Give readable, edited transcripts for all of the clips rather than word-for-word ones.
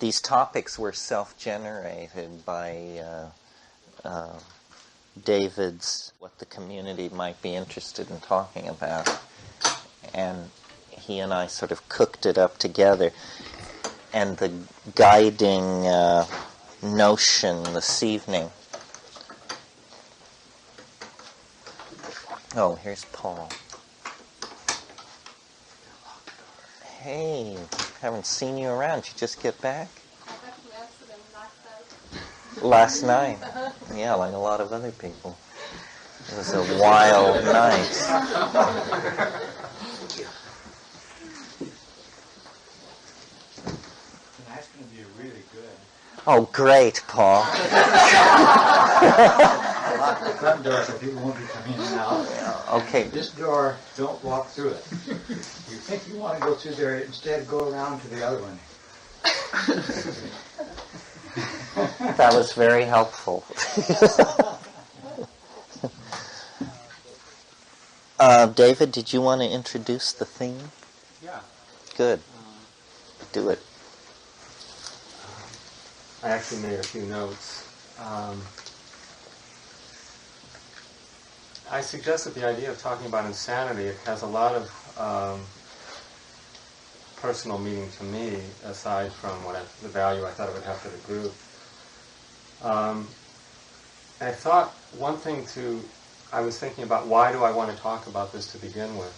these topics were self-generated by David's, what the community might be interested in talking about. And he and I sort of cooked it up together. And the guiding notion this evening. Oh, here's Paul. Hey, haven't seen you around. Did you just get back? I actually asked them Last night? Yeah, like a lot of other people. It was a wild night. Tonight's going to be really good. Oh, great, Paul. Lock the front door so people won't be coming in and out. Okay. This door, don't walk through it. You think you want to go through there, instead go around to the other one. That was very helpful. David, did you want to introduce the theme? Yeah. Good. Do it. I actually made a few notes. I suggested the idea of talking about insanity. It has a lot of personal meaning to me, aside from the value I thought it would have to the group. I thought one thing I was thinking about, why do I want to talk about this to begin with?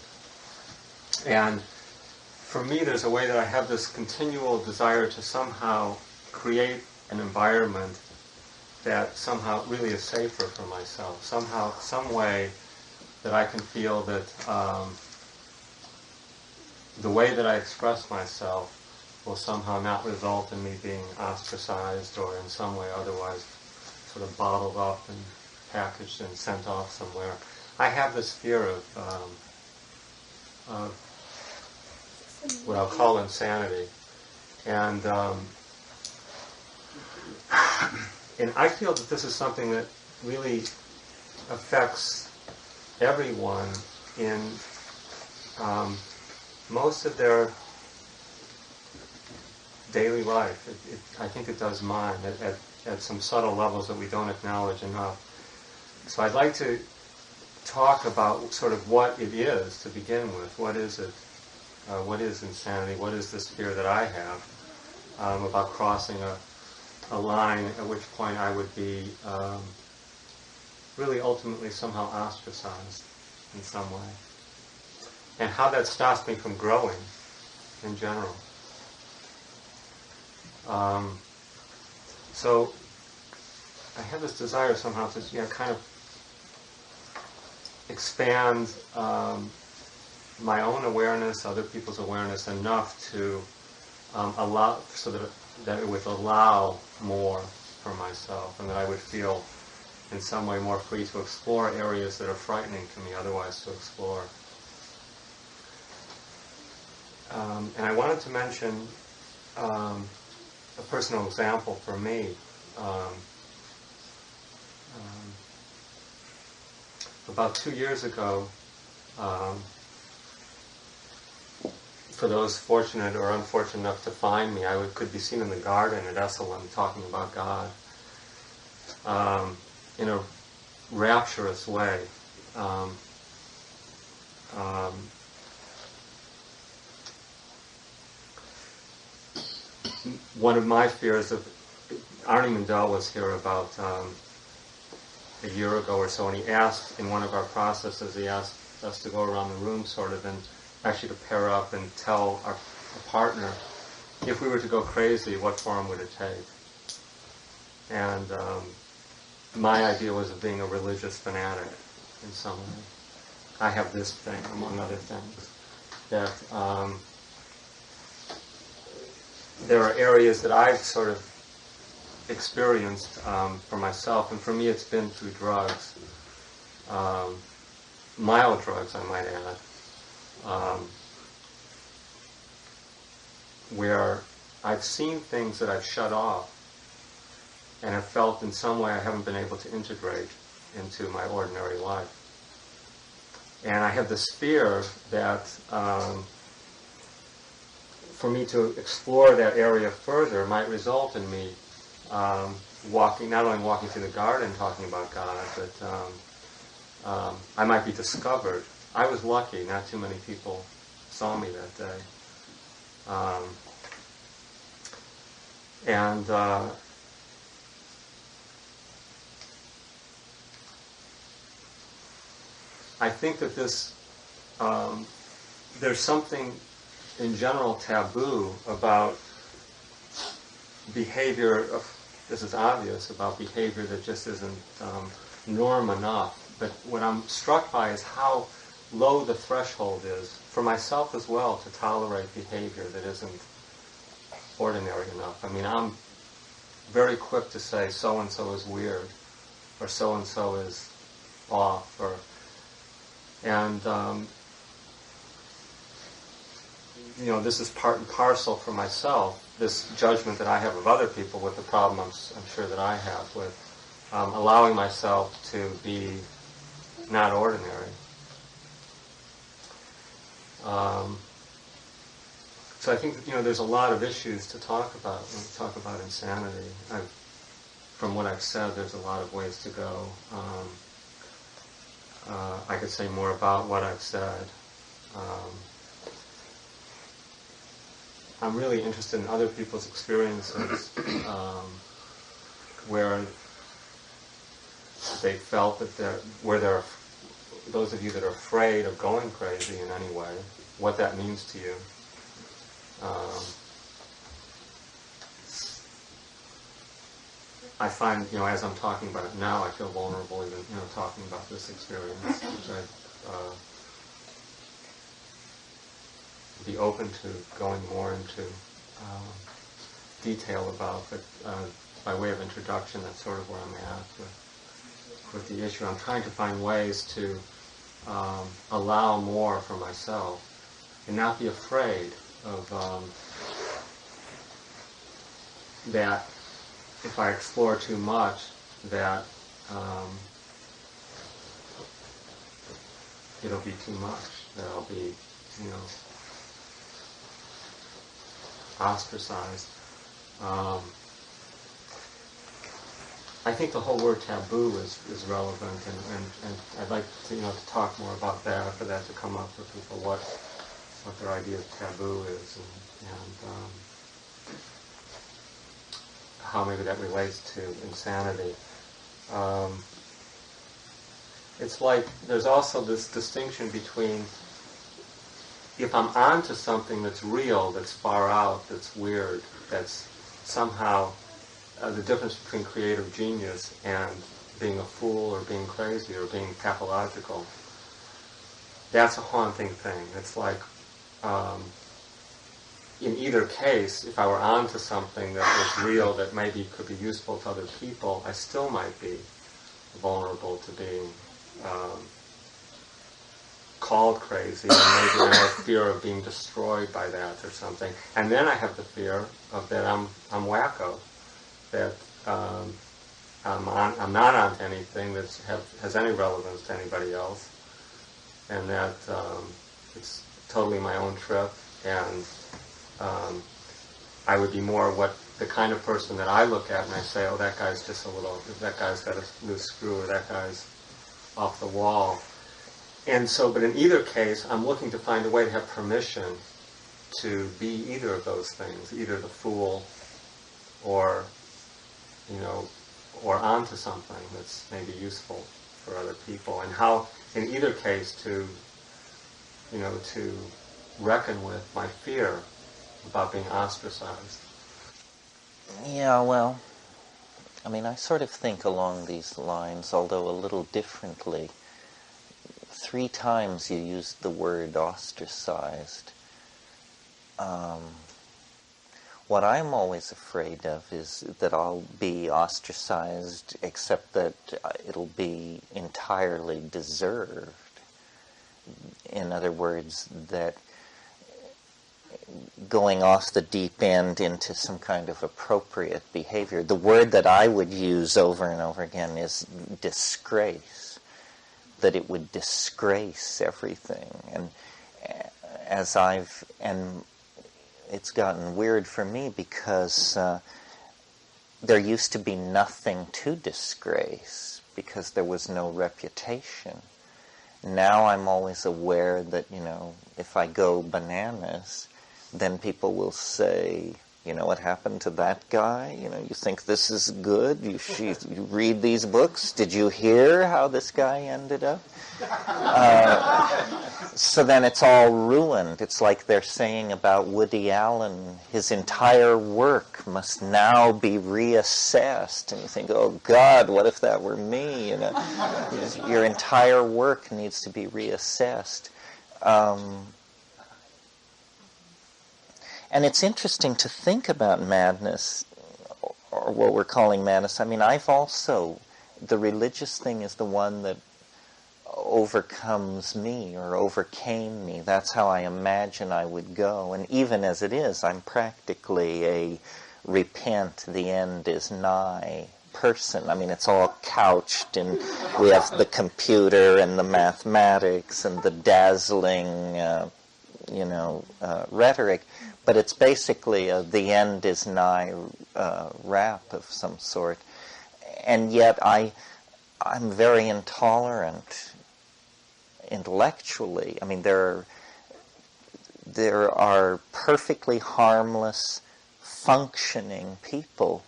And for me, there's a way that I have this continual desire to somehow create an environment that somehow really is safer for myself. Somehow, some way that I can feel that the way that I express myself will somehow not result in me being ostracized or in some way otherwise sort of bottled up and packaged and sent off somewhere. I have this fear of what I'll call insanity. And I feel that this is something that really affects everyone in most of their daily life. I think it does mine at some subtle levels that we don't acknowledge enough. So I'd like to talk about sort of what it is to begin with. What is it? What is insanity? What is this fear that I have about crossing a line at which point I would be really ultimately somehow ostracized in some way? And how that stops me from growing in general. So I have this desire somehow to kind of expand my own awareness, other people's awareness enough to allow, so that it would allow more for myself, and that I would feel in some way more free to explore areas that are frightening to me otherwise to explore. And I wanted to mention a personal example for me. About 2 years ago, for those fortunate or unfortunate enough to find me, I could be seen in the garden at Esalen talking about God in a rapturous way. One of my fears of Arnie Mindell was here about a year ago or so, and he asked in one of our processes, he asked us to go around the room sort of and actually to pair up and tell our partner, if we were to go crazy, what form would it take? And my idea was of being a religious fanatic in some way. I have this thing, among other things, that there are areas that I've sort of experienced for myself, and for me it's been through drugs. Mild drugs, I might add. Where I've seen things that I've shut off and have felt in some way I haven't been able to integrate into my ordinary life. And I have this fear that for me to explore that area further might result in me not only walking through the garden talking about God, but I might be discovered. I was lucky; not too many people saw me that day, and I think that there's something in general taboo about behavior. This is obvious about behavior that just isn't norm enough. But what I'm struck by is how low the threshold is for myself as well to tolerate behavior that isn't ordinary enough. I mean, I'm very quick to say so and so is weird, or so and so is off, and this is part and parcel for myself, this judgment that I have of other people with the problem I'm sure that I have with allowing myself to be not ordinary. So I think there's a lot of issues to talk about when we talk about insanity. From what I've said, there's a lot of ways to go. I could say more about what I've said. I'm really interested in other people's experiences where they felt that those of you that are afraid of going crazy in any way, what that means to you. I find, as I'm talking about it now, I feel vulnerable even, talking about this experience, which I'd be open to going more into detail about, but by way of introduction, that's sort of where I'm at with the issue. I'm trying to find ways to allow more for myself and not be afraid of that if I explore too much, that it'll be too much, that I'll be, ostracized. I think the whole word taboo is relevant, and I'd like to to talk more about that, for that to come up for people, what their idea of taboo is, and how maybe that relates to insanity. It's like there's also this distinction between if I'm onto something that's real, that's far out, that's weird, that's somehow the difference between creative genius and being a fool or being crazy or being pathological. That's a haunting thing. It's like, in either case, if I were onto something that was real, that maybe could be useful to other people, I still might be vulnerable to being called crazy, and maybe I have fear of being destroyed by that or something. And then I have the fear of that I'm wacko, that I'm not onto anything that has any relevance to anybody else, and that it's totally my own trip, and I would be more what the kind of person that I look at and I say, oh, that guy's just that guy's got a loose screw, or that guy's off the wall. And so, but in either case, I'm looking to find a way to have permission to be either of those things, either the fool or, or onto something that's maybe useful for other people. And how, in either case, to reckon with my fear about being ostracized. Yeah, well, I sort of think along these lines, although a little differently. 3 times you used the word ostracized. What I'm always afraid of is that I'll be ostracized, except that it'll be entirely deserved. In other words, that going off the deep end into some kind of appropriate behavior. The word that I would use over and over again is disgrace. That it would disgrace everything. And it's gotten weird for me because there used to be nothing to disgrace because there was no reputation. Now I'm always aware that, if I go bananas, then people will say, what happened to that guy? You think this is good? You read these books? Did you hear how this guy ended up? So then it's all ruined. It's like they're saying about Woody Allen, his entire work must now be reassessed. And you think, oh God, what if that were me? Your entire work needs to be reassessed. And it's interesting to think about madness, or what we're calling madness. I mean, the religious thing is the one that overcomes me or overcame me. That's how I imagine I would go. And even as it is, I'm practically a repent, the end is nigh person. I mean, it's all couched in, we have the computer and the mathematics and the dazzling, rhetoric. But it's basically the end is nigh rap of some sort. And yet I'm very intolerant intellectually. I mean, there are perfectly harmless, functioning people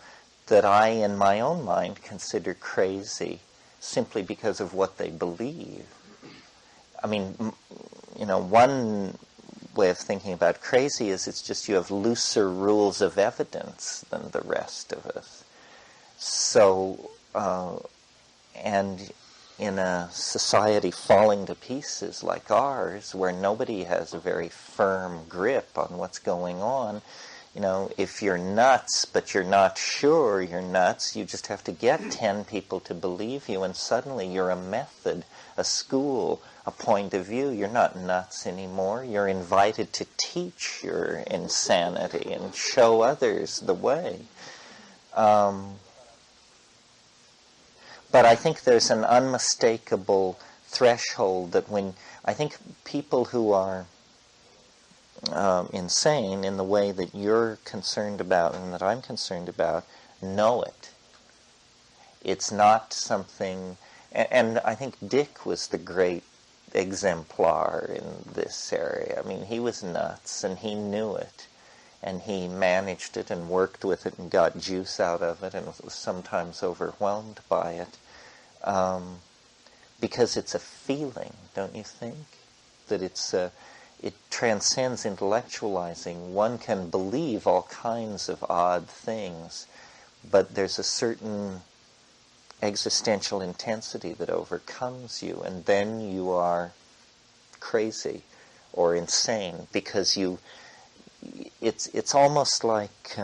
that I, in my own mind, consider crazy simply because of what they believe. I mean, one way of thinking about crazy is it's just you have looser rules of evidence than the rest of us. So, and in a society falling to pieces like ours, where nobody has a very firm grip on what's going on, if you're nuts, but you're not sure you're nuts, you just have to get 10 people to believe you, and suddenly you're a method, a school, a point of view. You're not nuts anymore. You're invited to teach your insanity and show others the way. But I think there's an unmistakable threshold that I think people who are insane in the way that you're concerned about and that I'm concerned about know it. It's not something, and I think Dick was the great exemplar in this area. I mean, he was nuts and he knew it. And he managed it and worked with it and got juice out of it and was sometimes overwhelmed by it. Because it's a feeling, don't you think? That it transcends intellectualizing. One can believe all kinds of odd things, but there's a certain existential intensity that overcomes you, and then you are crazy or insane because it's almost like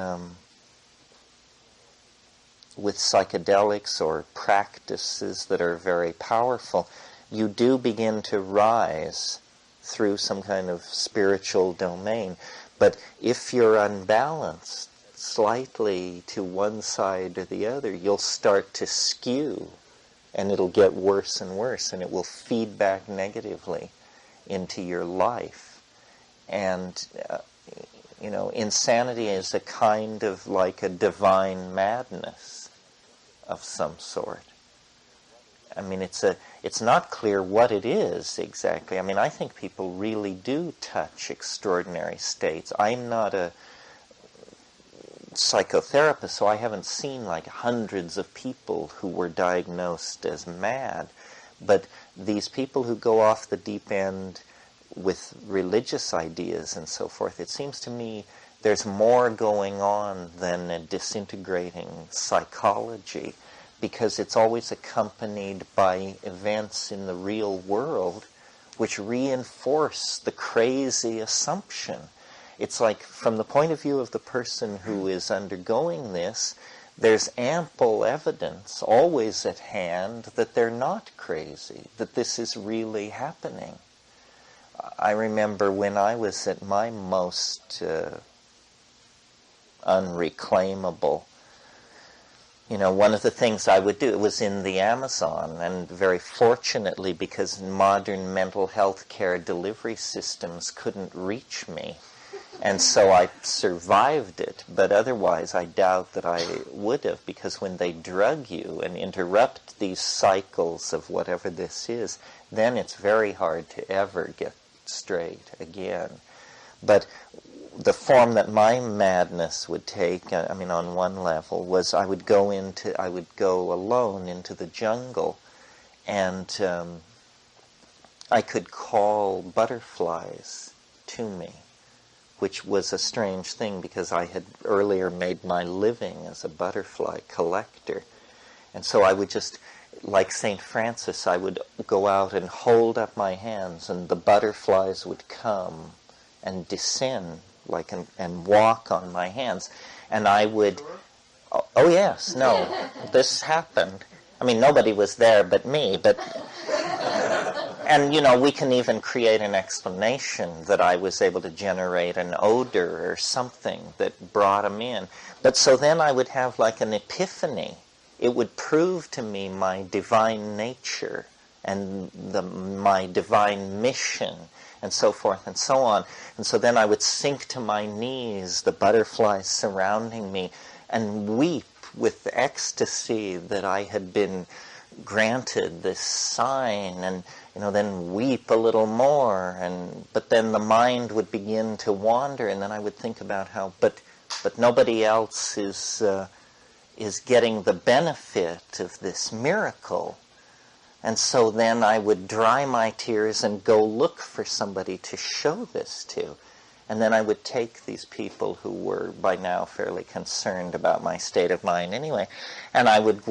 with psychedelics or practices that are very powerful, you do begin to rise through some kind of spiritual domain. But if you're unbalanced slightly to one side or the other, you'll start to skew, and it'll get worse and worse, and it will feed back negatively into your life. And insanity is a kind of like a divine madness of some sort. I mean, it's not clear what it is exactly. I mean, I think people really do touch extraordinary states. I'm not a psychotherapist, so I haven't seen like hundreds of people who were diagnosed as mad. But these people who go off the deep end with religious ideas and so forth, it seems to me there's more going on than a disintegrating psychology, because it's always accompanied by events in the real world which reinforce the crazy assumption. It's like, from the point of view of the person who is undergoing this, there's ample evidence always at hand that they're not crazy, that this is really happening. I remember when I was at my most unreclaimable, one of the things I would do, it was in the Amazon, and very fortunately, because modern mental health care delivery systems couldn't reach me, And so I survived it, but otherwise I doubt that I would have, because when they drug you and interrupt these cycles of whatever this is, then it's very hard to ever get straight again. But the form that my madness would take, I mean, on one level, was I would go alone into the jungle, and I could call butterflies to me, which was a strange thing because I had earlier made my living as a butterfly collector. And so I would just, like St. Francis, I would go out and hold up my hands, and the butterflies would come and descend, and walk on my hands. And I would, oh yes, no, this happened. I mean, nobody was there but me, but... And, we can even create an explanation that I was able to generate an odor or something that brought them in. But so then I would have like an epiphany. It would prove to me my divine nature and my divine mission and so forth and so on. And so then I would sink to my knees, the butterflies surrounding me, and weep with ecstasy that I had been granted this sign, and then weep a little more, but then the mind would begin to wander, and then I would think about how but nobody else is getting the benefit of this miracle. And so then I would dry my tears and go look for somebody to show this to. And then I would take these people who were by now fairly concerned about my state of mind anyway, and I would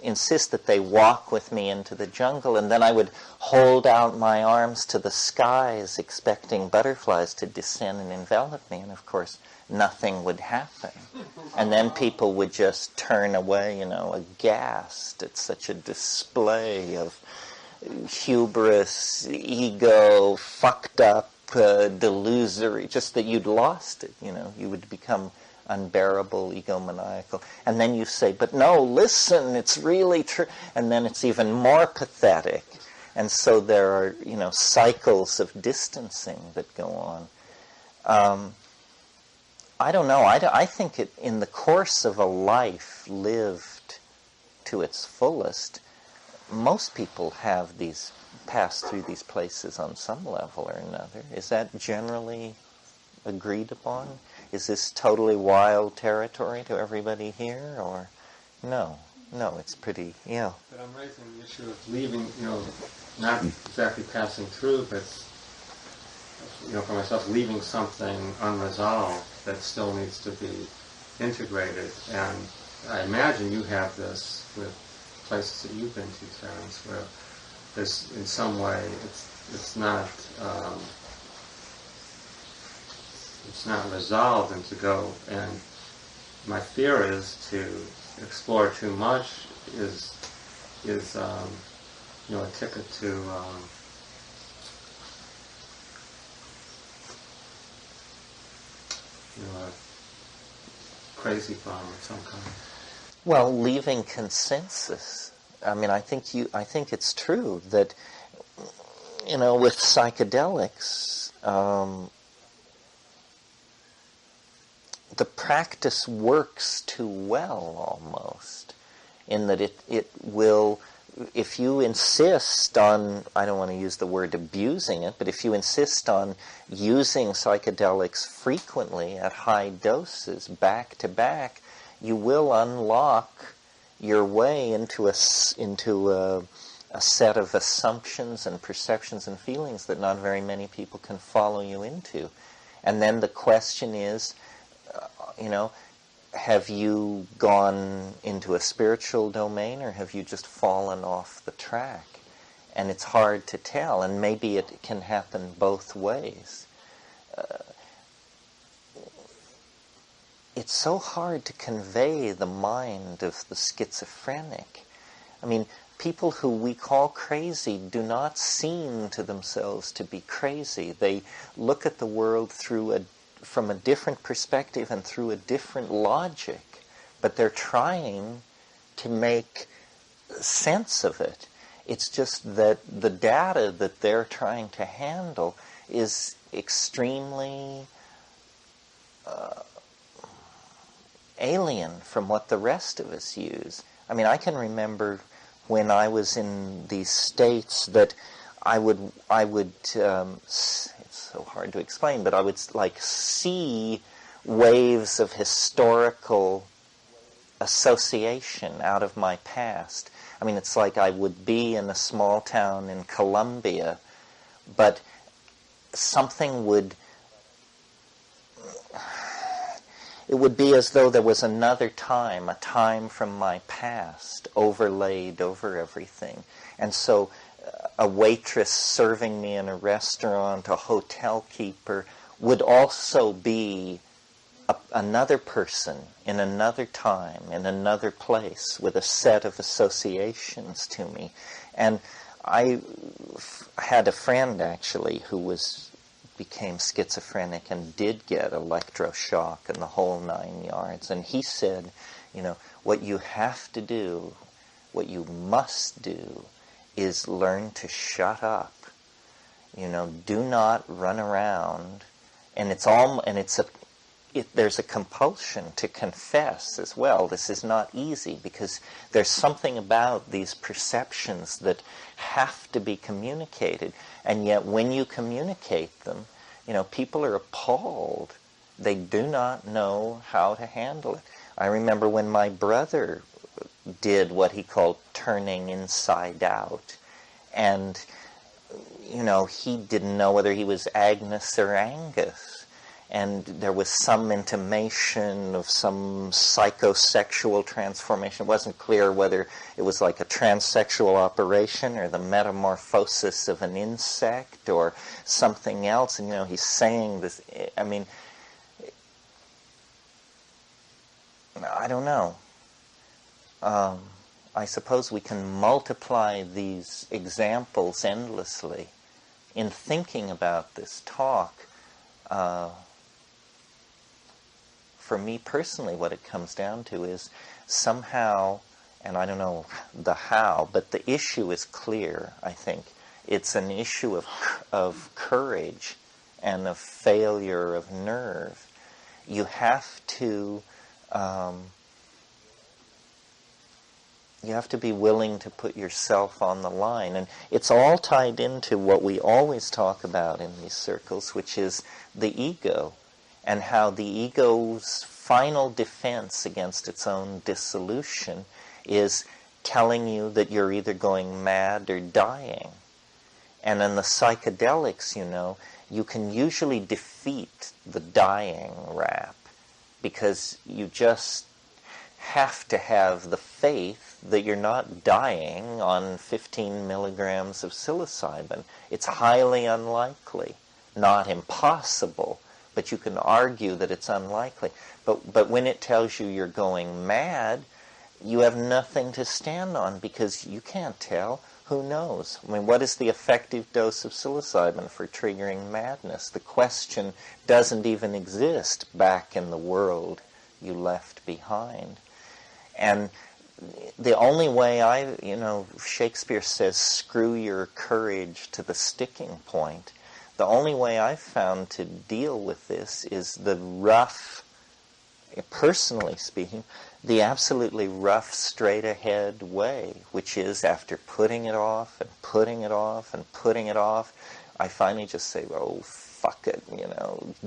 insist that they walk with me into the jungle, and then I would hold out my arms to the skies expecting butterflies to descend and envelop me, and of course nothing would happen. And then people would just turn away, aghast at such a display of hubris, ego, fucked up, delusory, just that you'd lost it, you would become unbearable, egomaniacal. And then you say, but no, listen, it's really true. And then it's even more pathetic. And so there are, cycles of distancing that go on. I don't know. I think in the course of a life lived to its fullest, most people have passed through these places on some level or another. Is that generally agreed upon? Is this totally wild territory to everybody here, or no? No, it's pretty, But I'm raising the issue of leaving, not exactly passing through, but, for myself, leaving something unresolved that still needs to be integrated. And I imagine you have this with places that you've been to, Terence, where there's, in some way, it's not resolved, and to go, and my fear is to explore too much is a ticket to a crazy bomb of some kind. Well, leaving consensus. I mean, I think it's true that, with psychedelics, the practice works too well almost, in that it will, if you insist on, I don't want to use the word abusing it, but if you insist on using psychedelics frequently at high doses, back to back, you will unlock your way into a set of assumptions and perceptions and feelings that not very many people can follow you into. And then the question is, have you gone into a spiritual domain, or have you just fallen off the track? And it's hard to tell, and maybe it can happen both ways. It's so hard to convey the mind of the schizophrenic. I mean, people who we call crazy do not seem to themselves to be crazy. They look at the world from a different perspective and through a different logic, but they're trying to make sense of it. It's just that the data that they're trying to handle is extremely alien from what the rest of us use. I mean, I can remember when I was in these states that I would it's so hard to explain, but I would like see waves of historical association out of my past. I mean, it's like I would be in a small town in Colombia, but something would, it would be as though there was another time, a time from my past, overlaid over everything. And so a waitress serving me in a restaurant, a hotel keeper, would also be another person in another time, in another place, with a set of associations to me. And I had a friend, actually, who became schizophrenic and did get electroshock and the whole 9 yards. And he said, what you have to do, what you must do, is learn to shut up. Do not run around. And there's a compulsion to confess as well. This is not easy because there's something about these perceptions that have to be communicated. And yet when you communicate them, people are appalled. They do not know how to handle it. I remember when my brother did what he called turning inside out. And, he didn't know whether he was Agnes or Angus. And there was some intimation of some psychosexual transformation. It wasn't clear whether it was like a transsexual operation or the metamorphosis of an insect or something else. And, he's saying this, I mean, I don't know. I suppose we can multiply these examples endlessly. In thinking about this talk, for me personally, what it comes down to is somehow, and I don't know the how, but the issue is clear, I think. It's an issue of courage and of failure of nerve. You have to be willing to put yourself on the line. And it's all tied into what we always talk about in these circles, which is the ego, and how the ego's final defense against its own dissolution is telling you that you're either going mad or dying. And in the psychedelics, you can usually defeat the dying rap because you just have to have the faith that you're not dying on 15 milligrams of psilocybin. It's highly unlikely, not impossible, but you can argue that it's unlikely. But when it tells you you're going mad, you have nothing to stand on because you can't tell. Who knows? I mean, what is the effective dose of psilocybin for triggering madness? The question doesn't even exist back in the world you left behind. And the only way Shakespeare says, screw your courage to the sticking point. The only way I've found to deal with this is the rough, personally speaking, the absolutely rough, straight-ahead way, which is after putting it off and putting it off and putting it off, I finally just say, oh, fuck it,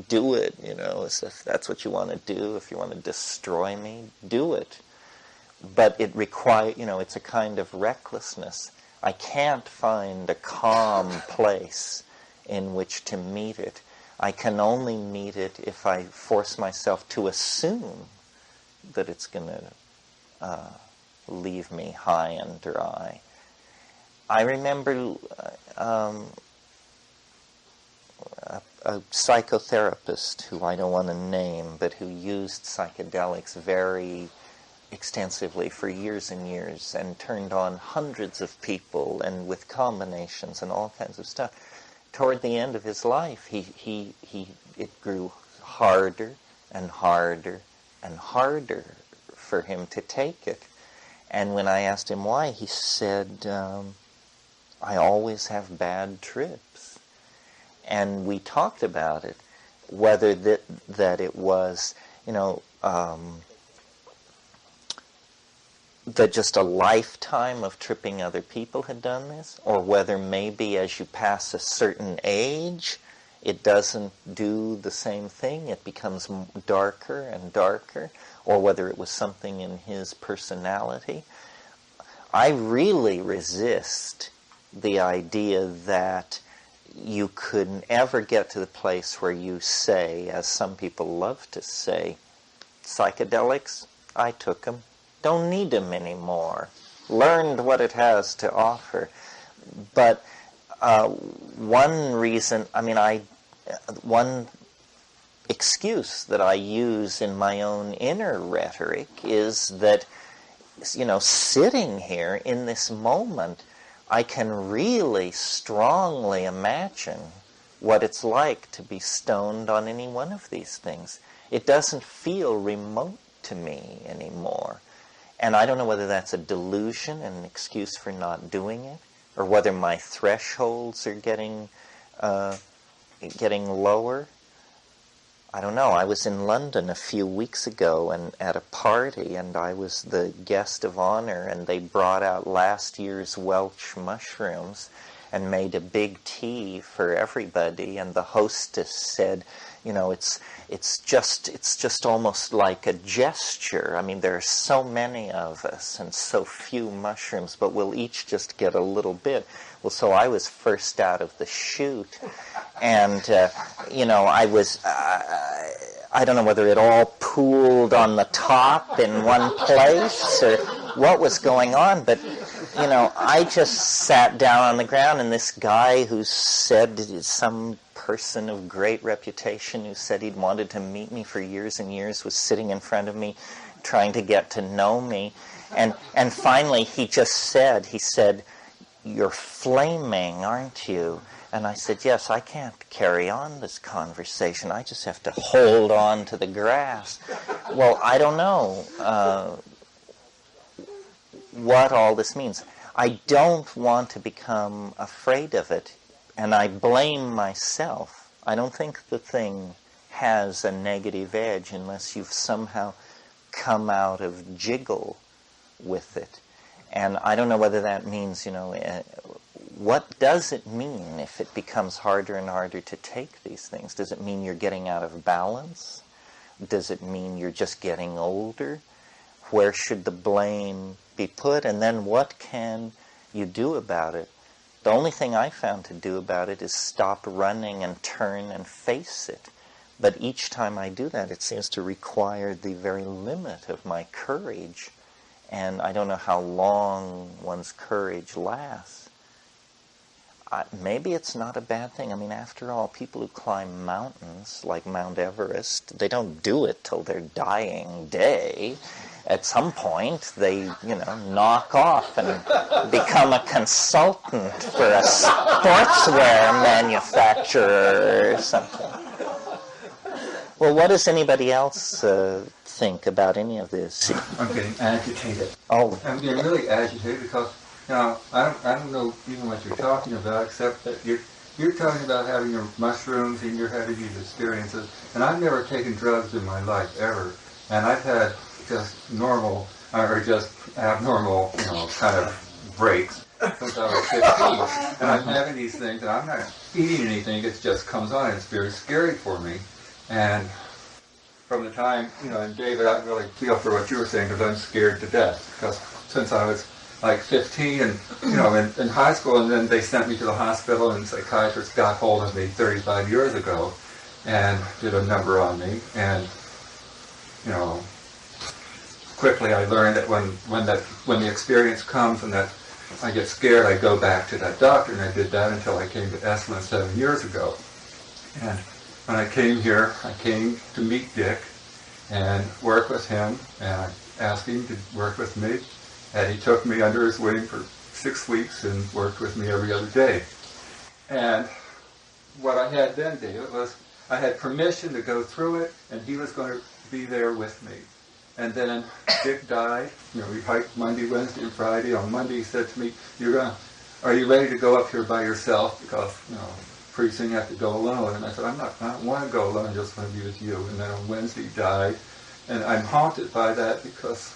do it, as if that's what you want to do. If you want to destroy me, do it. But it requires, it's a kind of recklessness. I can't find a calm place in which to meet it. I can only meet it if I force myself to assume that it's going to leave me high and dry. I remember a psychotherapist who I don't want to name, but who used psychedelics very extensively for years and years and turned on hundreds of people and with combinations and all kinds of stuff. Toward the end of his life, it grew harder and harder and harder for him to take it. And when I asked him why, he said, I always have bad trips. And we talked about it. whether that it was, that just a lifetime of tripping other people had done this, or whether maybe as you pass a certain age, it doesn't do the same thing, it becomes darker and darker, or whether it was something in his personality. I really resist the idea that you could ever get to the place where you say, as some people love to say, psychedelics, I took them. Don't need them anymore. Learned what it has to offer. But one reason, one excuse that I use in my own inner rhetoric is that, sitting here in this moment, I can really strongly imagine what it's like to be stoned on any one of these things. It doesn't feel remote to me anymore. And I don't know whether that's a delusion, an excuse for not doing it, or whether my thresholds are getting lower. I don't know. I was in London a few weeks ago and at a party, and I was the guest of honor, and they brought out last year's Welsh mushrooms and made a big tea for everybody, and the hostess said, it's just almost like a gesture. I mean, there are so many of us and so few mushrooms, but we'll each just get a little bit. Well, so I was first out of the chute, and I was, I don't know whether it all pooled on the top in one place or what was going on, but I just sat down on the ground, and this guy who said, some person of great reputation who said he'd wanted to meet me for years and years, was sitting in front of me trying to get to know me. And finally he said, "You're flaming, aren't you?" And I said, "Yes, I can't carry on this conversation. I just have to hold on to the grass." Well, I don't know what all this means. I don't want to become afraid of it, and I blame myself. I don't think the thing has a negative edge unless you've somehow come out of jiggle with it. And I don't know whether that means, what does it mean if it becomes harder and harder to take these things? Does it mean you're getting out of balance? Does it mean you're just getting older? Where should the blame be put? And then what can you do about it? The only thing I found to do about it is stop running and turn and face it. But each time I do that, it seems to require the very limit of my courage. And I don't know how long one's courage lasts. Maybe it's not a bad thing. I mean, after all, people who climb mountains, like Mount Everest, they don't do it till their dying day. At some point, they, knock off and become a consultant for a sportswear manufacturer or something. Well, what does anybody else think about any of this? I'm getting agitated. Oh. I'm getting really agitated because, I don't know even what you're talking about, except that you're talking about having your mushrooms and you're having these experiences. And I've never taken drugs in my life, ever. And I've had just normal, or just abnormal, kind of breaks since I was 15. And I'm having these things, and I'm not eating anything, it just comes on, and it's very scary for me. And from the time, and David, I really feel for what you were saying, because I'm scared to death. Because since I was like 15 and, in high school, and then they sent me to the hospital, and psychiatrists got hold of me 35 years ago and did a number on me. And, quickly I learned that when the experience comes and that I get scared, I go back to that doctor, and I did that until I came to Esalen 7 years ago. And when I came here, I came to meet Dick and work with him, and I asked him to work with me, and he took me under his wing for 6 weeks and worked with me every other day. And what I had then, David, was I had permission to go through it, and he was going to be there with me. And then Dick died. We hiked Monday, Wednesday, and Friday. On Monday, he said to me, "Are you ready to go up here by yourself? Because, pretty soon you have to go alone. And I said, I don't want to go alone, I just want to be with you. And then on Wednesday he died. And I'm haunted by that because,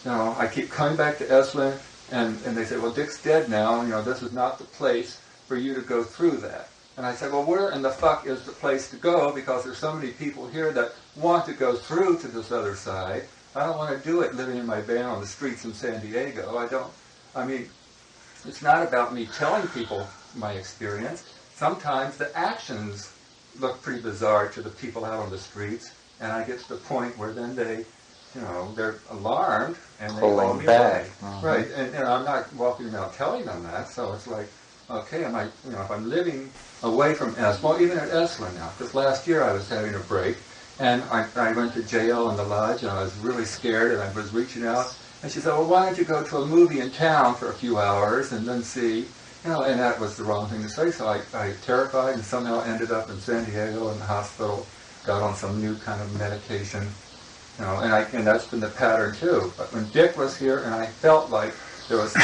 I keep coming back to Esalen, and they say, well, Dick's dead now, this is not the place for you to go through that. And I said, well, where in the fuck is the place to go? Because there's so many people here that want to go through to this other side. I don't want to do it living in my van on the streets in San Diego. It's not about me telling people my experience. Sometimes the actions look pretty bizarre to the people out on the streets, and I get to the point where then they, they're alarmed and they call me back. Right, and I'm not walking around telling them that, so it's like, okay, if I'm living away from Esalen, well, even at Esalen now, because last year I was having a break, and I went to jail in the lodge, and I was really scared, and I was reaching out, and she said, well, why don't you go to a movie in town for a few hours and then see, and that was the wrong thing to say, so I terrified and somehow ended up in San Diego in the hospital, got on some new kind of medication, and that's been the pattern too. But when Dick was here and I felt like there was,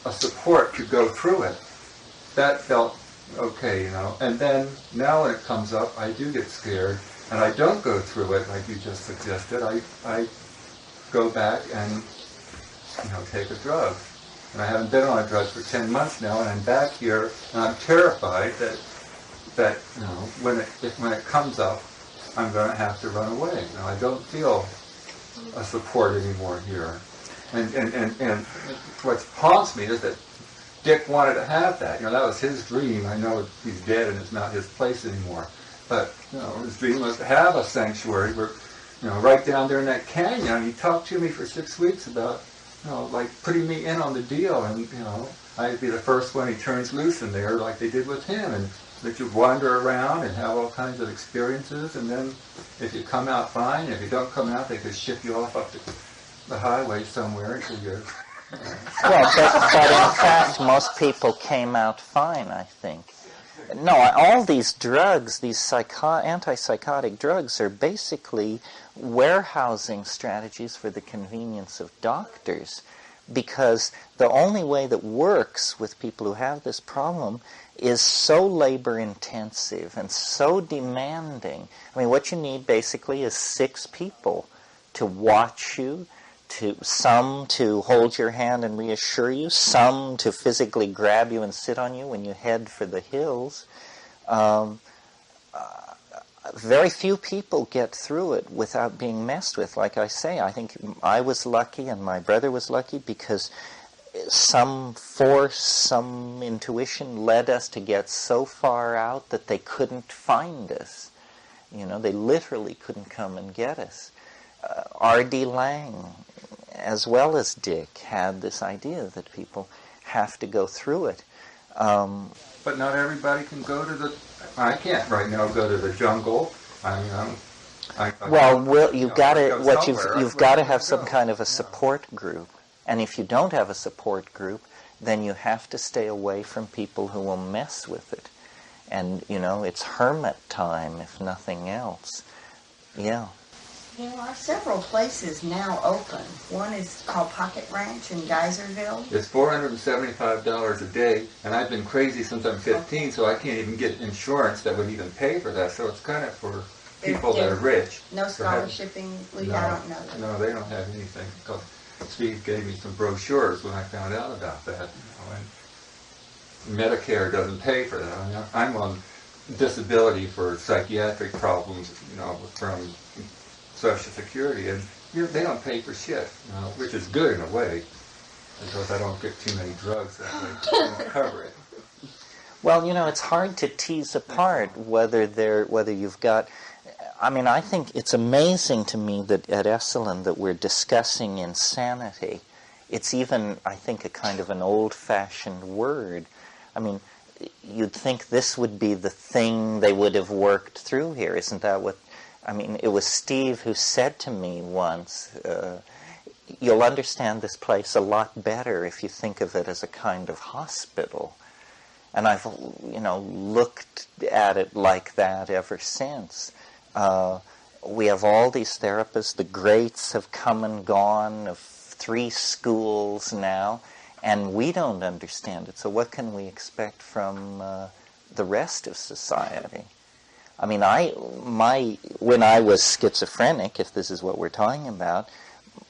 a support to go through it, that felt okay, And then now when it comes up, I do get scared, and I don't go through it like you just suggested. I go back and, take a drug. And I haven't been on a drug for 10 months now, and I'm back here, and I'm terrified that when it comes up, I'm going to have to run away. I don't feel a support anymore here. And what haunts me is that Dick wanted to have that. That was his dream. I know he's dead and it's not his place anymore. But, his dream was to have a sanctuary where, right down there in that canyon. He talked to me for 6 weeks about, like putting me in on the deal. And, I'd be the first one he turns loose in there like they did with him. And that you wander around and have all kinds of experiences. And then if you come out fine, if you don't come out, they could ship you off up the highway somewhere until you're... Well, but in fact, most people came out fine, I think. No, all these drugs, these antipsychotic drugs, are basically warehousing strategies for the convenience of doctors, because the only way that works with people who have this problem is so labor-intensive and so demanding. What you need basically is 6 people to watch you, some to hold your hand and reassure you, some to physically grab you and sit on you when you head for the hills. Very few people get through it without being messed with. Like I say, I think I was lucky and my brother was lucky because some force, some intuition led us to get so far out that they couldn't find us. They literally couldn't come and get us. R.D. Lang, as well as Dick, had this idea that people have to go through it. But not everybody can go to the... I can't right now go to the jungle. You've got to have some kind of a support group. And if you don't have a support group, then you have to stay away from people who will mess with it. And, it's hermit time, if nothing else. Yeah. There are several places now open. One is called Pocket Ranch in Geyserville. It's $475 a day, and I've been crazy since I'm 15, so I can't even get insurance that would even pay for that. So it's kind of for people that are rich. No scholarshiping? I don't know. No, they don't have anything. Because Steve gave me some brochures when I found out about that. And Medicare doesn't pay for that. I'm on disability for psychiatric problems, from Social Security, and they don't pay for shit, which is good in a way, because I don't get too many drugs that way to cover it. Well, it's hard to tease apart whether you've got... I think it's amazing to me that at Esalen that we're discussing insanity. It's even, I think, a kind of an old-fashioned word. You'd think this would be the thing they would have worked through here. Isn't that what... it was Steve who said to me once, you'll understand this place a lot better if you think of it as a kind of hospital. And I've, looked at it like that ever since. We have all these therapists. The greats have come and gone, of 3 schools now, and we don't understand it. So what can we expect from the rest of society. I mean, when I was schizophrenic, if this is what we're talking about,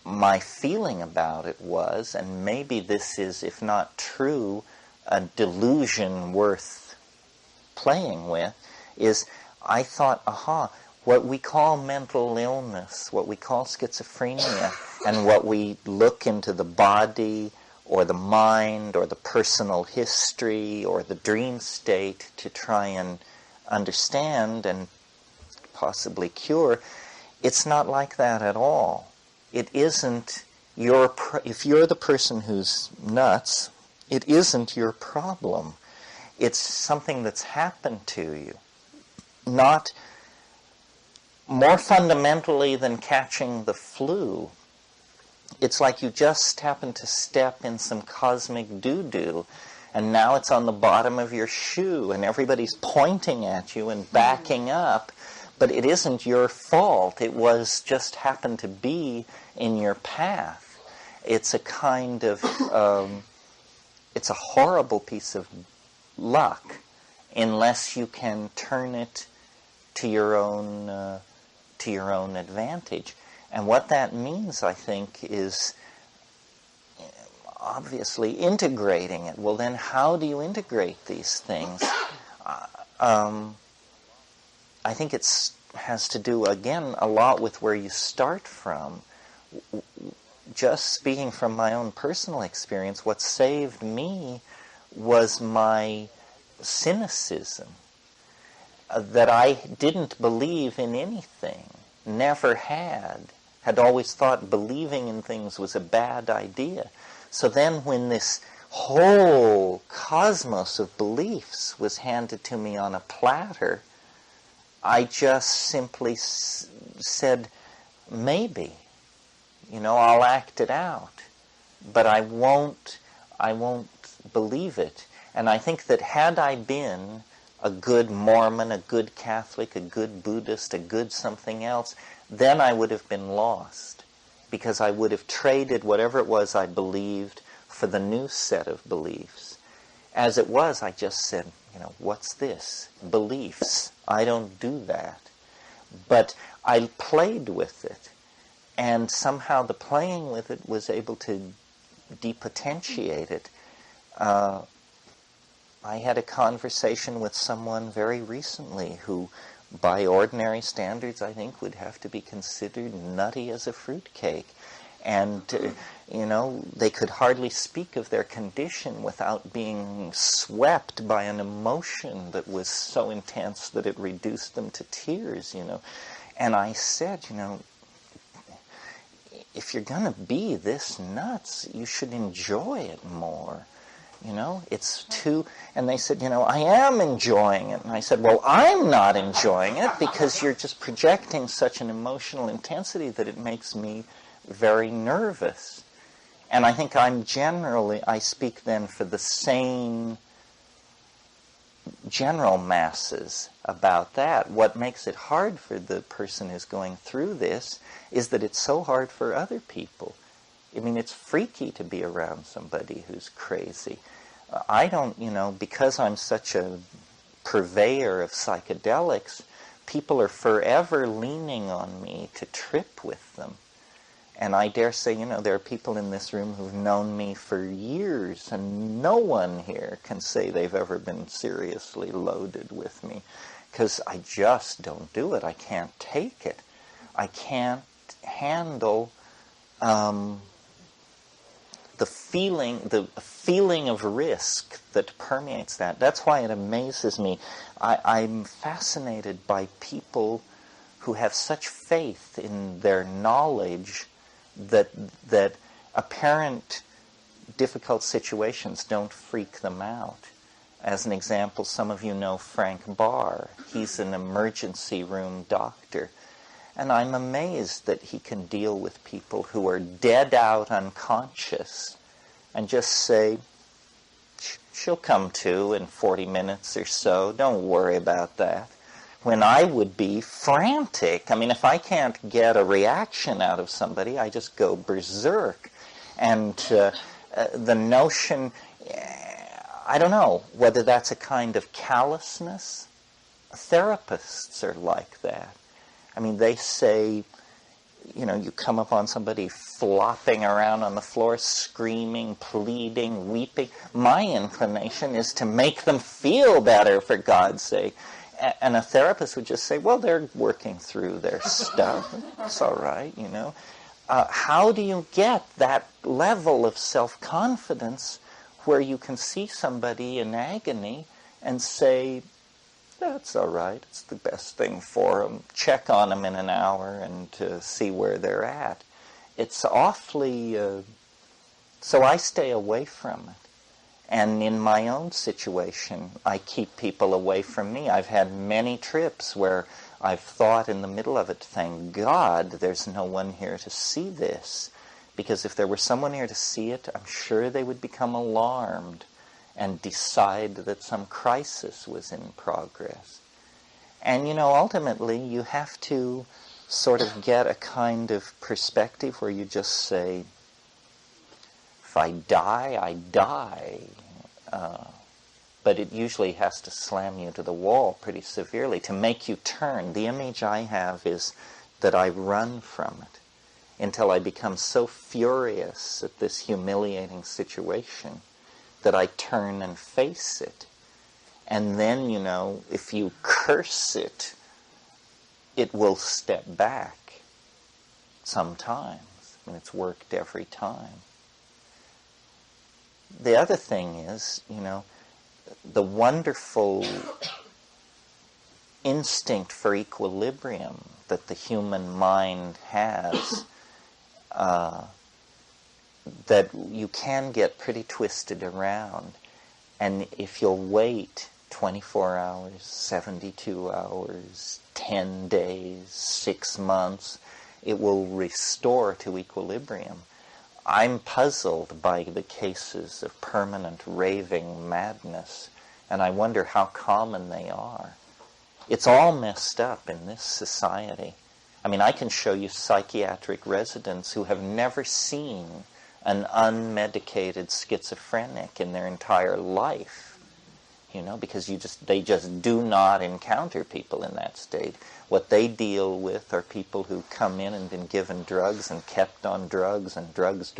my feeling about it was, and maybe this is, if not true, a delusion worth playing with, is I thought, what we call mental illness, what we call schizophrenia, and what we look into the body or the mind or the personal history or the dream state to try and understand and possibly cure, it's not like that at all. It isn't if you're the person who's nuts, it isn't your problem. It's something that's happened to you. Not more fundamentally than catching the flu. It's like you just happened to step in some cosmic doo-doo, and now it's on the bottom of your shoe, and everybody's pointing at you and backing up, but it isn't your fault. It was just happened to be in your path. It's a kind of, it's a horrible piece of luck, unless you can turn it to your own advantage. And what that means, I think, is obviously integrating it. Well, then how do you integrate these things? I think it has to do, again, a lot with where you start from. Just speaking from my own personal experience, what saved me was my cynicism, that I didn't believe in anything, never had always thought believing in things was a bad idea. So then when this whole cosmos of beliefs was handed to me on a platter, I just simply said, maybe, I'll act it out, but I won't believe it. And I think that had I been a good Mormon, a good Catholic, a good Buddhist, a good something else, then I would have been lost, because I would have traded whatever it was I believed for the new set of beliefs. As it was, I just said, what's this? Beliefs. I don't do that. But I played with it, and somehow the playing with it was able to depotentiate it. I had a conversation with someone very recently who, by ordinary standards, I think would have to be considered nutty as a fruitcake. And, they could hardly speak of their condition without being swept by an emotion that was so intense that it reduced them to tears, And I said, if you're going to be this nuts, you should enjoy it more. It's too, and they said, I am enjoying it. And I said, well, I'm not enjoying it because you're just projecting such an emotional intensity that it makes me very nervous. And I think I speak then for the sane general masses about that. What makes it hard for the person who's going through this is that it's so hard for other people. I mean, it's freaky to be around somebody who's crazy. I don't, because I'm such a purveyor of psychedelics, people are forever leaning on me to trip with them. And I dare say, there are people in this room who've known me for years, and no one here can say they've ever been seriously loaded with me, because I just don't do it. I can't take it. I can't handle the feeling of risk that permeates that. That's why it amazes me. I'm fascinated by people who have such faith in their knowledge that apparent difficult situations don't freak them out. As an example, some of you know Frank Barr. He's an emergency room doctor. And I'm amazed that he can deal with people who are dead out unconscious and just say, she'll come to in 40 minutes or so, don't worry about that. When I would be frantic. I mean, if I can't get a reaction out of somebody, I just go berserk. And the notion, I don't know whether that's a kind of callousness. Therapists are like that. I mean, they say, you come upon somebody flopping around on the floor, screaming, pleading, weeping. My inclination is to make them feel better, for God's sake. And a therapist would just say, well, they're working through their stuff. It's all right, How do you get that level of self-confidence where you can see somebody in agony and say, that's all right, it's the best thing for them. Check on them in an hour and see where they're at. It's awfully... so I stay away from it. And in my own situation, I keep people away from me. I've had many trips where I've thought in the middle of it, thank God there's no one here to see this. Because if there were someone here to see it, I'm sure they would become alarmed and decide that some crisis was in progress. And, ultimately, you have to sort of get a kind of perspective where you just say, if I die, I die. But it usually has to slam you to the wall pretty severely to make you turn. The image I have is that I run from it until I become so furious at this humiliating situation that I turn and face it. And then, if you curse it, it will step back sometimes. I mean, it's worked every time. The other thing is, the wonderful instinct for equilibrium that the human mind has, that you can get pretty twisted around. And if you'll wait 24 hours, 72 hours, 10 days, 6 months, it will restore to equilibrium. I'm puzzled by the cases of permanent raving madness, and I wonder how common they are. It's all messed up in this society. I mean, I can show you psychiatric residents who have never seen an unmedicated schizophrenic in their entire life, because they just do not encounter people in that state. What they deal with are people who come in and been given drugs and kept on drugs and drugs.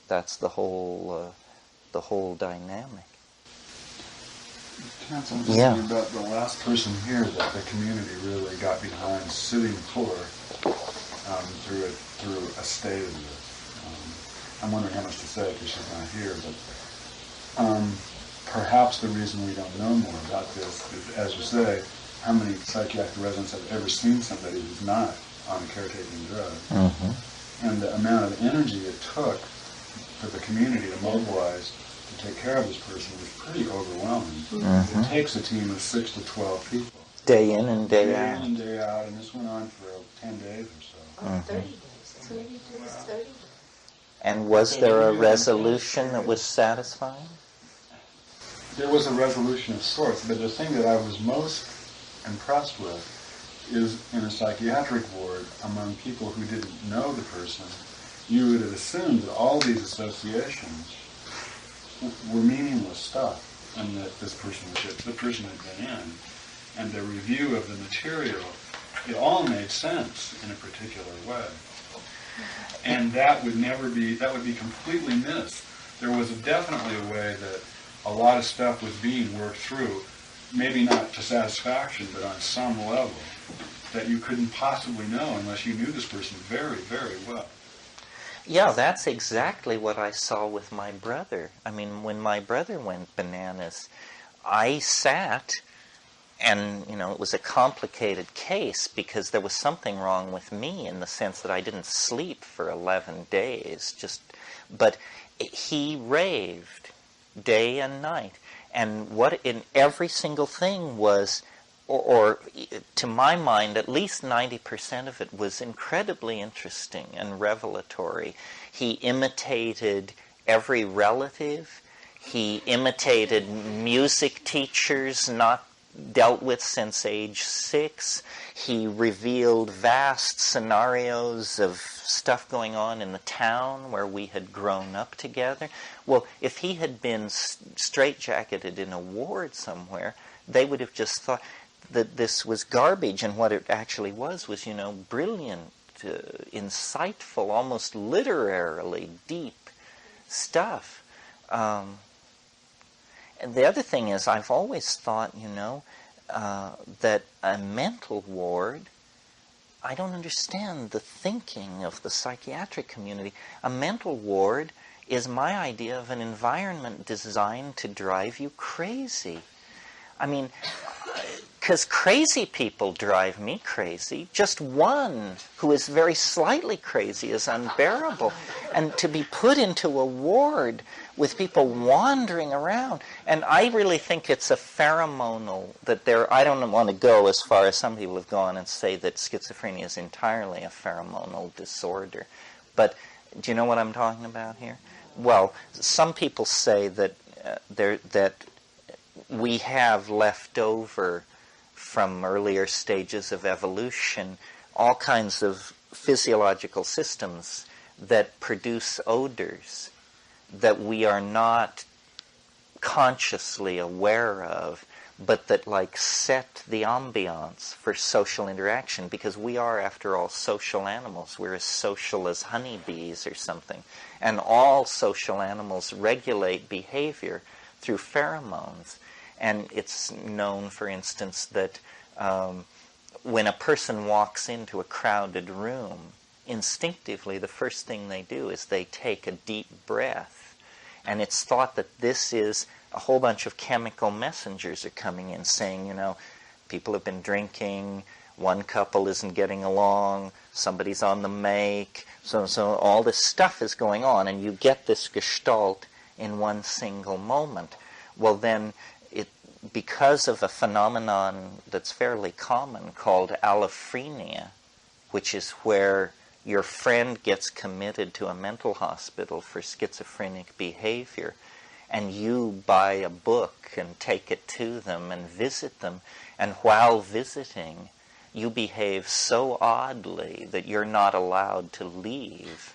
That's the whole dynamic. Terence, I'm just thinking about the last person here that the community really got behind, sitting poor through a state of this. I'm wondering how much to say because she's not here, but perhaps the reason we don't know more about this is, as you say, how many psychiatric residents have ever seen somebody who's not on a caretaking drug. Mm-hmm. And the amount of energy it took for the community to mobilize to take care of this person was pretty overwhelming. Mm-hmm. It takes a team of 6 to 12 people. Day in and day out. Day in and day out, and this went on for 10 days or so. Mm-hmm. 30 days. 30 days. And was there a resolution that was satisfying? There was a resolution of sorts, but the thing that I was most impressed with is in a psychiatric ward among people who didn't know the person, you would have assumed that all these associations were meaningless stuff, and that the person had been in, and the review of the material, it all made sense in a particular way. And that would be completely missed. There was definitely a way that a lot of stuff was being worked through, maybe not to satisfaction, but on some level, that you couldn't possibly know unless you knew this person very, very well. Yeah, that's exactly what I saw with my brother. I mean, when my brother went bananas, I sat, and, it was a complicated case because there was something wrong with me in the sense that I didn't sleep for 11 days. But he raved day and night. And what in every single thing was, or to my mind, at least 90% of it was incredibly interesting and revelatory. He imitated every relative. He imitated music teachers, not dealt with since age 6. He revealed vast scenarios of stuff going on in the town where we had grown up together. Well, if he had been straitjacketed in a ward somewhere, they would have just thought that this was garbage, and what it actually was, brilliant, insightful, almost literarily deep stuff. And the other thing is, I've always thought, that a mental ward, I don't understand the thinking of the psychiatric community. A mental ward is my idea of an environment designed to drive you crazy. I mean, because crazy people drive me crazy. Just one who is very slightly crazy is unbearable. And to be put into a ward with people wandering around, and I really think it's a pheromonal, I don't want to go as far as some people have gone and say that schizophrenia is entirely a pheromonal disorder. But do you know what I'm talking about here? Well, some people say that that we have left over from earlier stages of evolution all kinds of physiological systems that produce odors that we are not consciously aware of, but that set the ambiance for social interaction, because we are, after all, social animals. We're as social as honeybees or something. And all social animals regulate behavior through pheromones. And it's known, for instance, that when a person walks into a crowded room, instinctively the first thing they do is they take a deep breath. And it's thought that this is a whole bunch of chemical messengers are coming in saying, people have been drinking, one couple isn't getting along, somebody's on the make, so all this stuff is going on, and you get this gestalt in one single moment. Well, then, because of a phenomenon that's fairly common called allophrynia, which is where your friend gets committed to a mental hospital for schizophrenic behavior, and you buy a book and take it to them and visit them, and while visiting, you behave so oddly that you're not allowed to leave.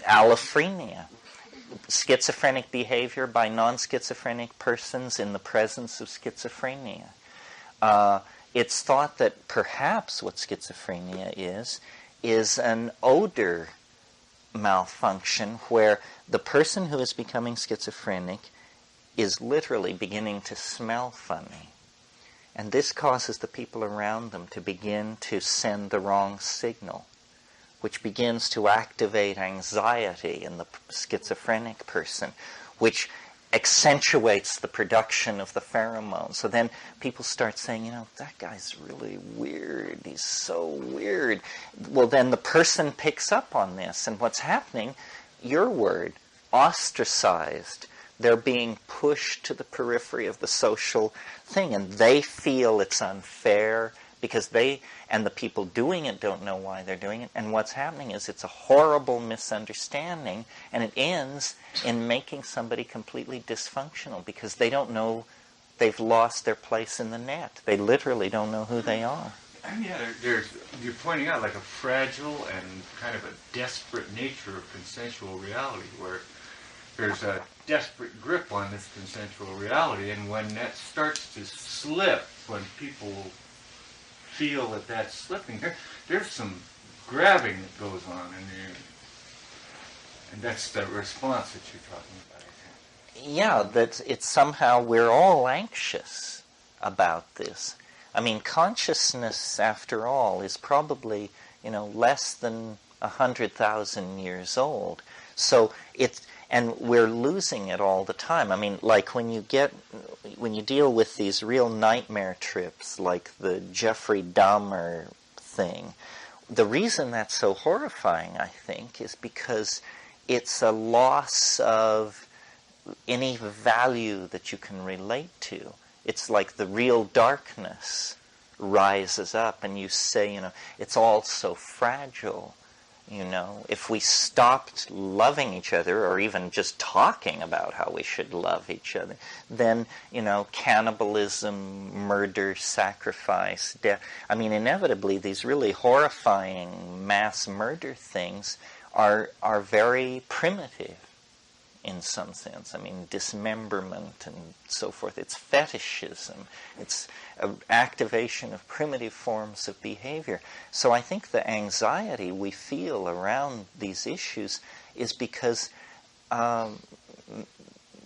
Allophrynia. Schizophrenic behavior by non-schizophrenic persons in the presence of schizophrenia. It's thought that perhaps what schizophrenia is an odor malfunction where the person who is becoming schizophrenic is literally beginning to smell funny. And this causes the people around them to begin to send the wrong signal, which begins to activate anxiety in the schizophrenic person, which accentuates the production of the pheromones. So then people start saying, that guy's really weird. He's so weird. Well, then the person picks up on this. And what's happening, your word, ostracized. They're being pushed to the periphery of the social thing. And they feel it's unfair because and the people doing it don't know why they're doing it. And what's happening is it's a horrible misunderstanding, and it ends in making somebody completely dysfunctional because they don't know, they've lost their place in the net. They literally don't know who they are. Yeah, you're pointing out a fragile and kind of a desperate nature of consensual reality, where there's a desperate grip on this consensual reality, and when that starts to slip, when people feel that that's slipping, there's some grabbing that goes on, and that's the response that you're talking about, I think. Yeah, that it's somehow we're all anxious about this. I mean, consciousness, after all, is probably, less than 100,000 years old. So and we're losing it all the time. I mean, when you deal with these real nightmare trips, like the Jeffrey Dahmer thing, the reason that's so horrifying, I think, is because it's a loss of any value that you can relate to. It's like the real darkness rises up, and you say, it's all so fragile. You know, if we stopped loving each other, or even just talking about how we should love each other, then, you know, cannibalism, murder, sacrifice, death, I mean, inevitably these really horrifying mass murder things are very primitive in some sense. I mean, dismemberment and so forth. It's fetishism. It's an activation of primitive forms of behavior. So I think the anxiety we feel around these issues is because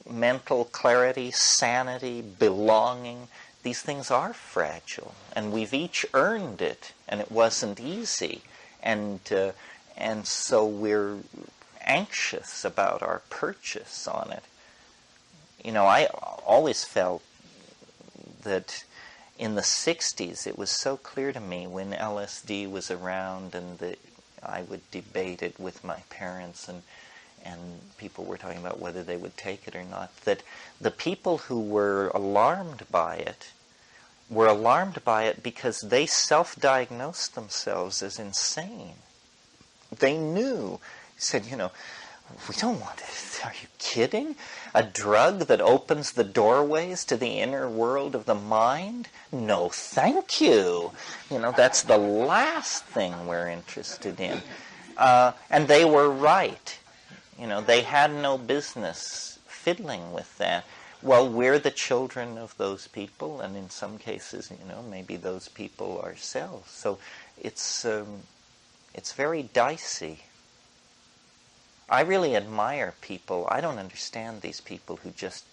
mental clarity, sanity, belonging, these things are fragile. And we've each earned it, and it wasn't easy. And so we're anxious about our purchase on it. You know, I always felt that in the 60s it was so clear to me when LSD was around and that I would debate it with my parents and people were talking about whether they would take it or not, that the people who were alarmed by it were alarmed by it because they self-diagnosed themselves as insane. They knew. Said, you know, we don't want it. Are you kidding? A drug that opens the doorways to the inner world of the mind? No, thank you. You know, that's the last thing we're interested in. And they were right. You know, they had no business fiddling with that. Well, we're the children of those people, and in some cases, you know, maybe those people ourselves. So it's very dicey. I really admire people. I don't understand these people who just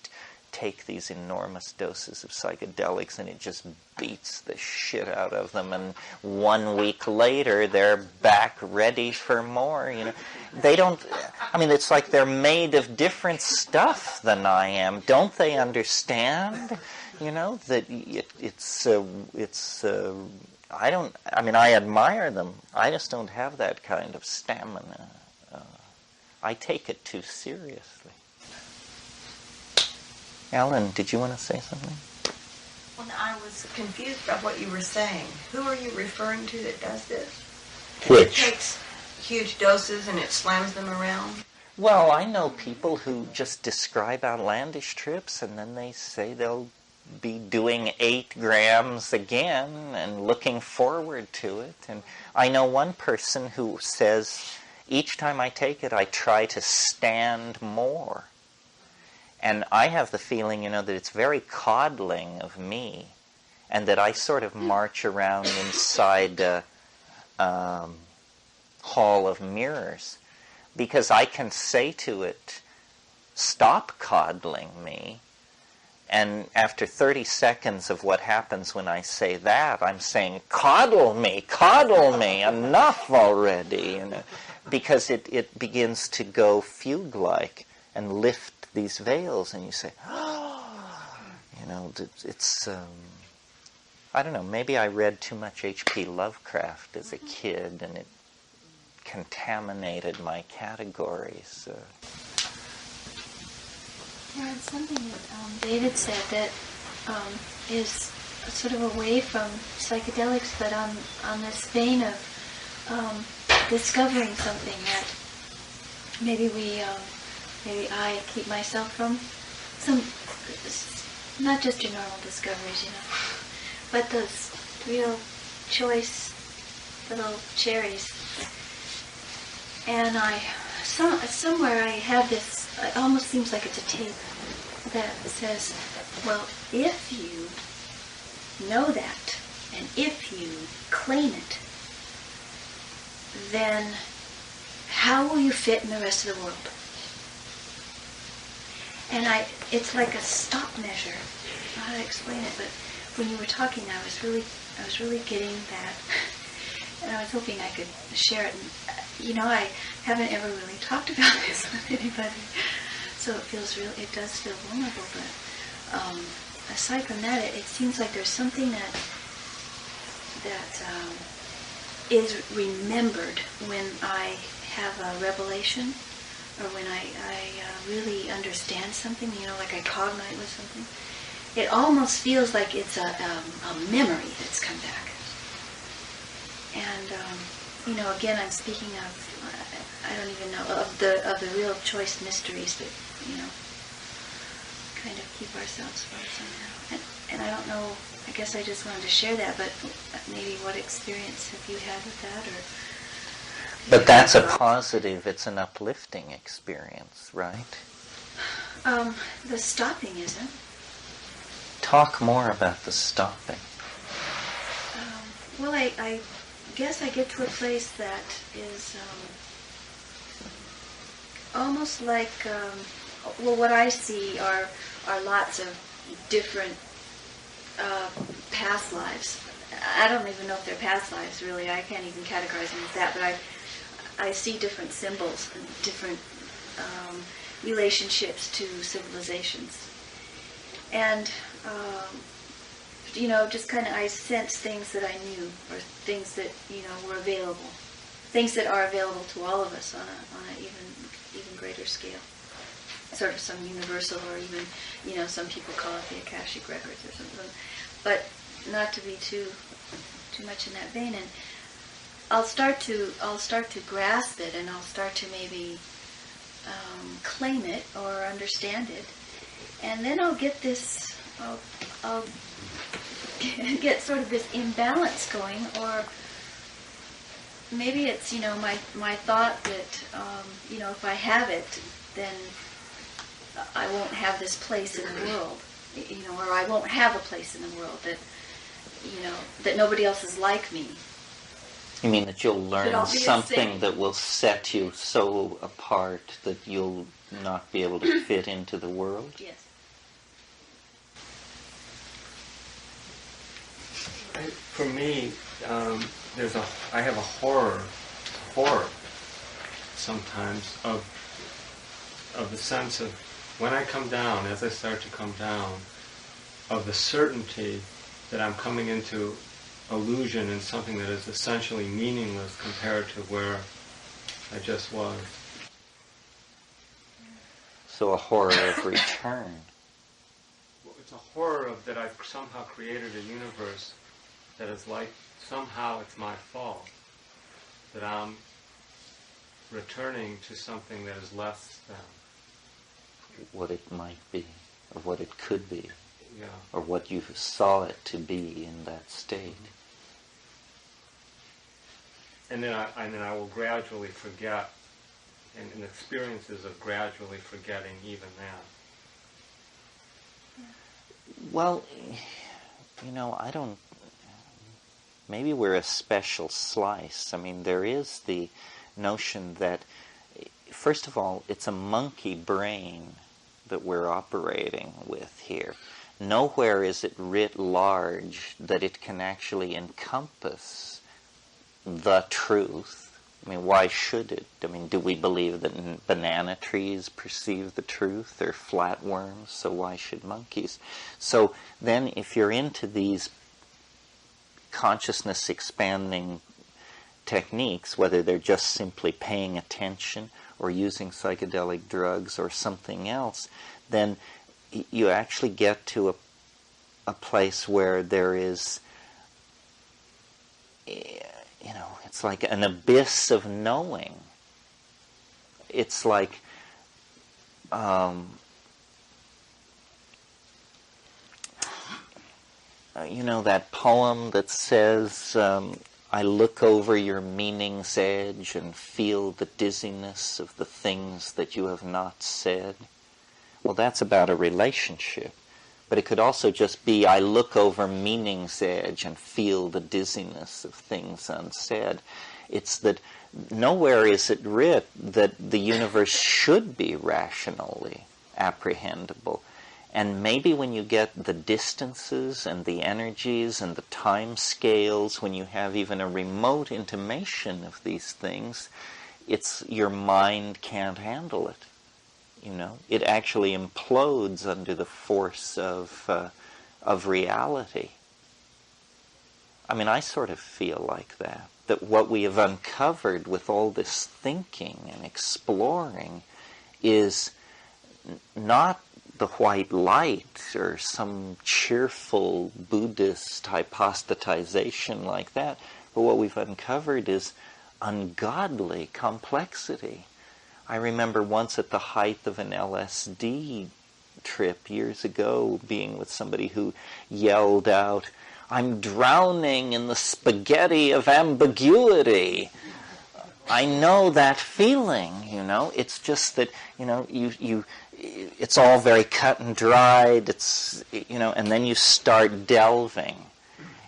take these enormous doses of psychedelics and it just beats the shit out of them, and 1 week later they're back ready for more. You know, they don't. I mean, it's like they're made of different stuff than I am. Don't they understand? You know that it's. I don't. I mean, I admire them. I just don't have that kind of stamina. I take it too seriously. Ellen, did you want to say something? Well, I was confused by what you were saying. Who are you referring to that does this? Which? It takes huge doses and it slams them around? Well, I know people who just describe outlandish trips and then they say they'll be doing 8 grams again and looking forward to it. And I know one person who says, each time I take it, I try to stand more. And I have the feeling, you know, that it's very coddling of me, and that I sort of march around inside a hall of mirrors, because I can say to it, stop coddling me. And after 30 seconds of what happens when I say that, I'm saying, coddle me, enough already. You know, because it begins to go fugue-like and lift these veils, and you say, oh, you know, it's, I don't know, maybe I read too much H.P. Lovecraft as a kid, and it contaminated my categories. Yeah, it's something that David said that is sort of away from psychedelics, but on this vein of discovering something that maybe I keep myself from. Some, not just your normal discoveries, you know, but those real choice little cherries. And somewhere I have this, it almost seems like it's a tape that says, well, if you know that, and if you claim it, then how will you fit in the rest of the world? And it's like a stop measure. I don't know how to explain it, but when you were talking, I was really getting that, and I was hoping I could share it. And, you know, I haven't ever really talked about this with anybody, so it does feel vulnerable. But aside from that, it seems like there's something that is remembered when I have a revelation, or when I really understand something, you know, like I cognite with something. It almost feels like it's a memory that's come back. And again, I'm speaking of, I don't even know, of the real choice mysteries that, kind of keep ourselves from somehow. And I don't know, I guess I just wanted to share that, but maybe what experience have you had with that? But that's a positive, it's an uplifting experience, right? The stopping isn't. Talk more about the stopping. Well, I guess I get to a place that is almost like, what I see are lots of different past lives. I don't even know if they're past lives, really. I can't even categorize them as that, but I see different symbols and different relationships to civilizations. And, just kind of I sense things that I knew, or things that, were available. Things that are available to all of us on a even greater scale. Sort of some universal, or even, some people call it the Akashic Records or something. But not to be too much in that vein. And I'll start to grasp it, and I'll start to maybe claim it or understand it, and then I'll get this. I'll get sort of this imbalance going, or maybe it's my thought that if I have it, then I won't have this place in the world, or I won't have a place in the world that nobody else is like me. You mean that you'll learn something that will set you so apart that you'll not be able to fit into the world? Yes. For me, I have a horror sometimes of the sense of when I come down, as I start to come down, of the certainty that I'm coming into illusion and something that is essentially meaningless compared to where I just was. So a horror of return. Well, it's a horror of that I've somehow created a universe that is like, somehow it's my fault, that I'm returning to something that is less than. What it might be, or what it could be, Yeah. or what you saw it to be in that state. And then I will gradually forget, and experiences of gradually forgetting even that. Well, I don't... Maybe we're a special slice. I mean, there is the notion that, first of all, it's a monkey brain that we're operating with here. Nowhere is it writ large that it can actually encompass the truth. I mean, why should it? I mean, do we believe that banana trees perceive the truth? They're flatworms, so why should monkeys? So then if you're into these consciousness expanding techniques, whether they're just simply paying attention or using psychedelic drugs or something else, then you actually get to a place where there is, it's like an abyss of knowing. It's like, that poem that says, I look over your meaning's edge and feel the dizziness of the things that you have not said. Well, that's about a relationship. But it could also just be, I look over meaning's edge and feel the dizziness of things unsaid. It's that nowhere is it writ that the universe should be rationally apprehendable. And maybe when you get the distances and the energies and the time scales, when you have even a remote intimation of these things, it's your mind can't handle it. It actually implodes under the force of reality. I mean, I sort of feel like that what we have uncovered with all this thinking and exploring is not the white light or some cheerful Buddhist hypostatization like that, but what we've uncovered is ungodly complexity. I remember once at the height of an LSD trip years ago being with somebody who yelled out, "I'm drowning in the spaghetti of ambiguity." I know that feeling, It's just that, it's all very cut and dried. And then you start delving.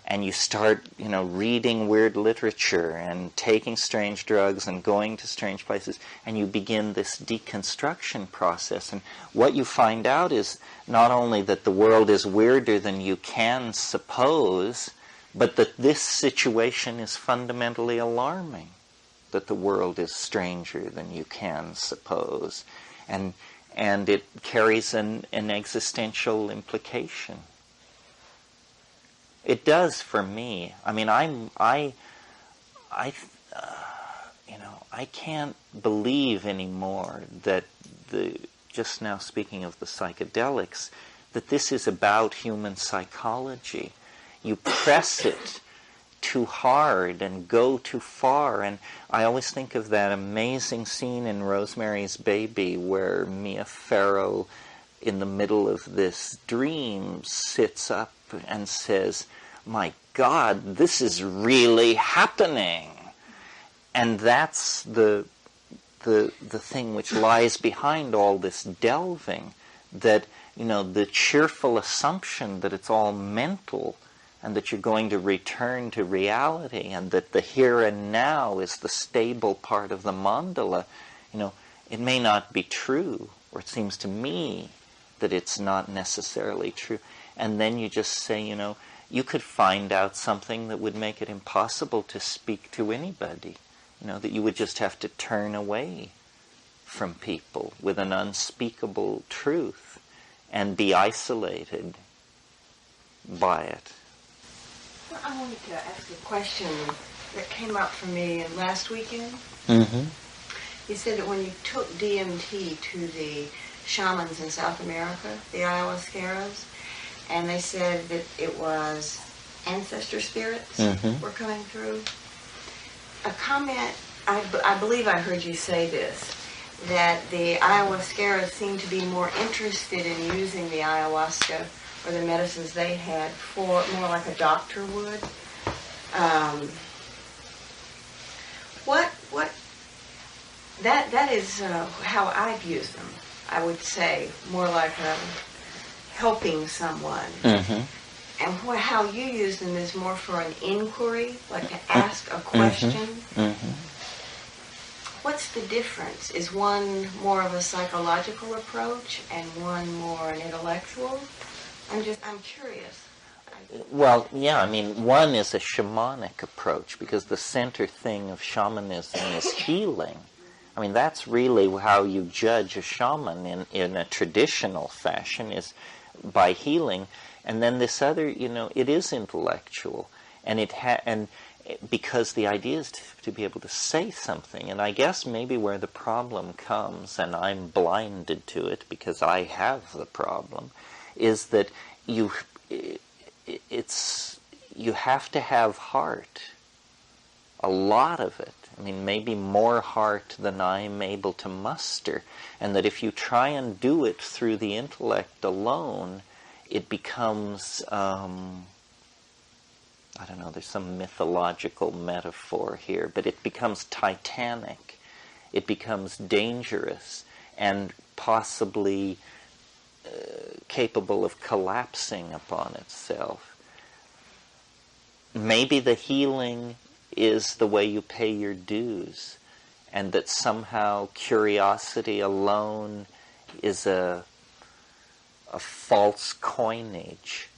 And you start, reading weird literature and taking strange drugs and going to strange places, and you begin this deconstruction process. And what you find out is not only that the world is weirder than you can suppose, but that this situation is fundamentally alarming, that the world is stranger than you can suppose. And it carries an existential implication. It does for me. I mean, I can't believe anymore that just now speaking of the psychedelics, that this is about human psychology. You press it too hard and go too far. And I always think of that amazing scene in Rosemary's Baby where Mia Farrow, in the middle of this dream, sits up and says, "My God, this is really happening." And that's the thing which lies behind all this delving, that, the cheerful assumption that it's all mental and that you're going to return to reality and that the here and now is the stable part of the mandala, it may not be true, or it seems to me that it's not necessarily true. And then you just say, you could find out something that would make it impossible to speak to anybody. That you would just have to turn away from people with an unspeakable truth and be isolated by it. Well, I wanted to ask a question that came up for me last weekend. Mm-hmm. You said that when you took DMT to the shamans in South America, the ayahuasqueros, and they said that it was ancestor spirits were coming through. A comment, I believe I heard you say this, that the ayahuasqueros seemed to be more interested in using the ayahuasca or the medicines they had for more like a doctor would. That is how I've used them. I would say more like helping someone. And how you use them is more for an inquiry, like to ask a question. What's the difference? Is one more of a psychological approach and one more an intellectual? I'm curious. Well, yeah, one is a shamanic approach because the center thing of shamanism is healing. That's really how you judge a shaman in a traditional fashion, is by healing. And then this other, it is intellectual, and because the idea is to be able to say something. And I guess maybe where the problem comes, and I'm blinded to it because I have the problem, is that you have to have heart, a lot of it. Maybe more heart than I'm able to muster, and that if you try and do it through the intellect alone, it becomes, I don't know, there's some mythological metaphor here, but it becomes titanic, it becomes dangerous, and possibly capable of collapsing upon itself. Maybe the healing is the way you pay your dues, and that somehow curiosity alone is a false coinage,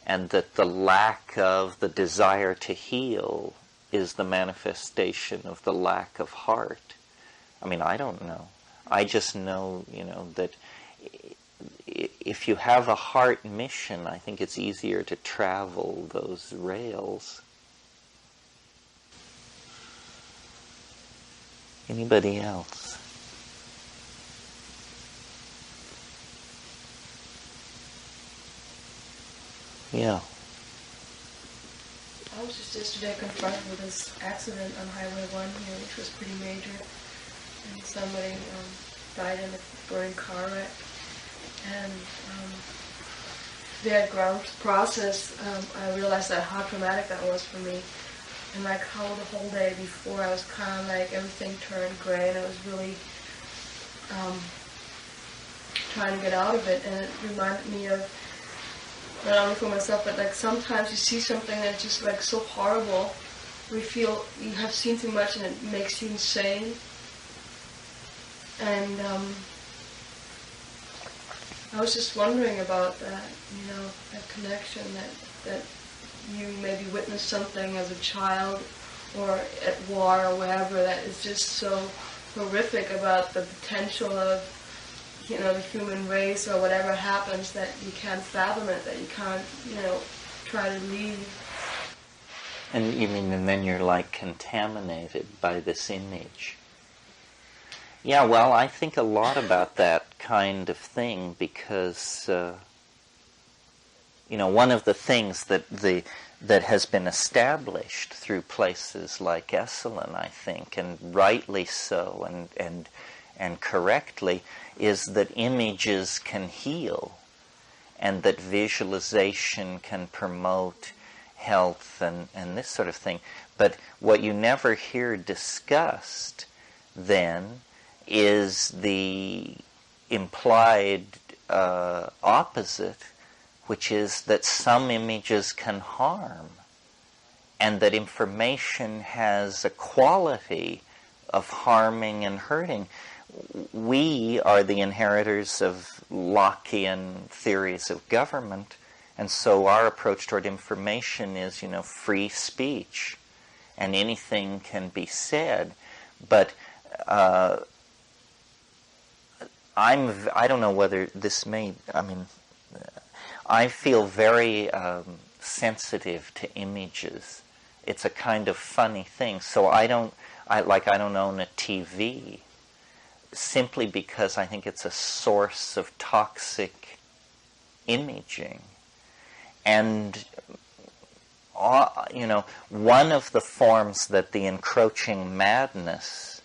and that the lack of the desire to heal is the manifestation of the lack of heart. I don't know. I just know, that if you have a heart mission, I think it's easier to travel those rails. Anybody else? Yeah. I was just yesterday confronted with this accident on Highway 1 here, which was pretty major. And somebody died in a burning car wreck. And the ground process, I realized that how traumatic that was for me. And like how the whole day before I was kind of like everything turned gray, and I was really trying to get out of it. And it reminded me of, not only for myself, but like sometimes you see something that's just like so horrible, we feel you have seen too much and it makes you insane. And I was just wondering about that, that connection, that you maybe witnessed something as a child or at war or wherever that is just so horrific about the potential of, the human race or whatever happens, that you can't fathom it, that you can't, try to leave. And you mean, and then you're like contaminated by this image. Yeah, well, I think a lot about that kind of thing because, one of the things that has been established through places like Esalen, I think, and rightly so, and correctly, is that images can heal, and that visualization can promote health and this sort of thing. But what you never hear discussed then is the implied opposite, which is that some images can harm, and that information has a quality of harming and hurting. We are the inheritors of Lockean theories of government, and so our approach toward information is, free speech, and anything can be said. But I don't know whether this I feel very sensitive to images. It's a kind of funny thing. So I don't own a TV, simply because I think it's a source of toxic imaging. And one of the forms that the encroaching madness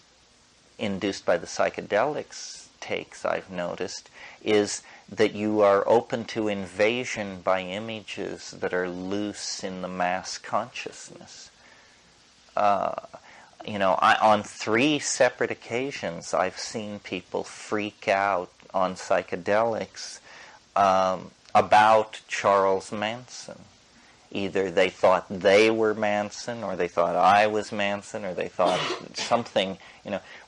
induced by the psychedelics takes, I've noticed, is that you are open to invasion by images that are loose in the mass consciousness. On 3 separate occasions, I've seen people freak out on psychedelics about Charles Manson. Either they thought they were Manson, or they thought I was Manson, or they thought something,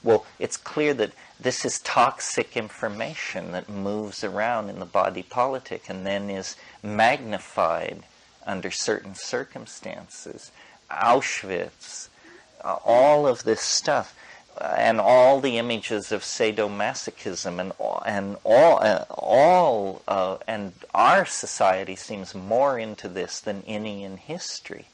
Well, it's clear that this is toxic information that moves around in the body politic and then is magnified under certain circumstances. Auschwitz, all of this stuff, and all the images of sadomasochism, and our society seems more into this than any in history.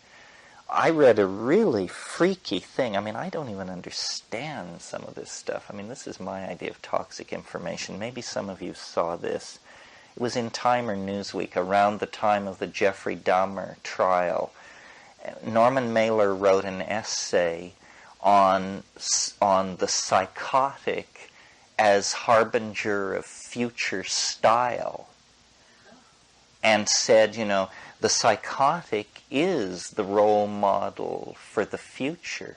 I read a really freaky thing. I don't even understand some of this stuff. This is my idea of toxic information. Maybe some of you saw this. It was in Time or Newsweek around the time of the Jeffrey Dahmer trial. Norman Mailer wrote an essay on the psychotic as harbinger of future style, and said, the psychotic is the role model for the future.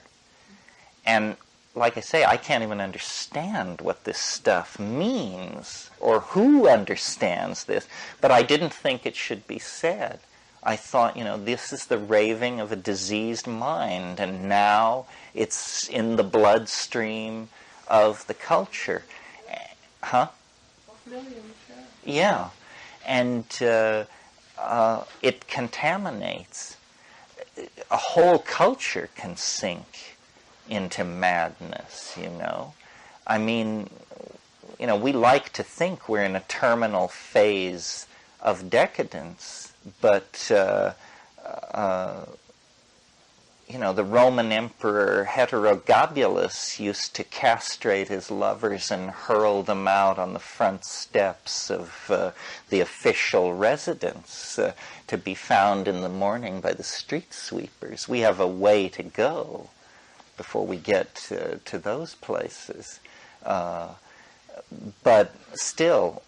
And like I say, I can't even understand what this stuff means or who understands this, but I didn't think it should be said. I thought, this is the raving of a diseased mind, and now it's in the bloodstream of the culture. Huh? Yeah. And it contaminates. A whole culture can sink into madness, we like to think we're in a terminal phase of decadence, but the Roman Emperor Heterogabulus used to castrate his lovers and hurl them out on the front steps of the official residence to be found in the morning by the street sweepers. We have a way to go before we get to those places. But still,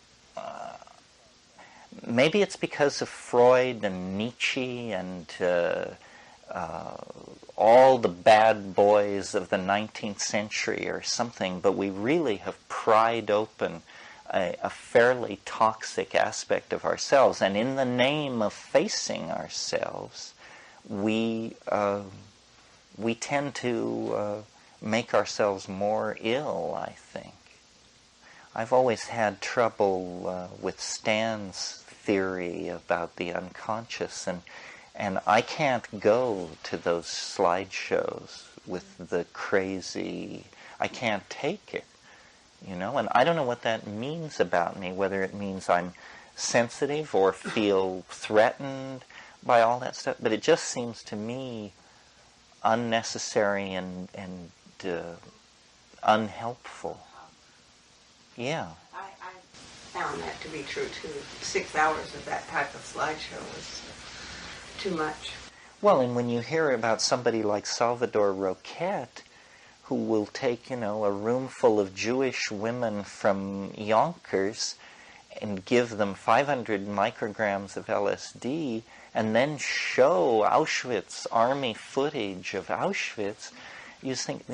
maybe it's because of Freud and Nietzsche and all the bad boys of the 19th century or something, but we really have pried open a fairly toxic aspect of ourselves. And in the name of facing ourselves, we tend to make ourselves more ill, I think. I've always had trouble with Stan's theory about the unconscious, and I can't go to those slideshows with the crazy, I can't take it, and I don't know what that means about me, whether it means I'm sensitive or feel threatened by all that stuff, but it just seems to me unnecessary and unhelpful. Yeah. I found that to be true too. 6 hours of that type of slideshow was too much. Well, and when you hear about somebody like Salvador Roquette, who will take, a room full of Jewish women from Yonkers and give them 500 micrograms of LSD, and then show Auschwitz, army footage of Auschwitz, you think,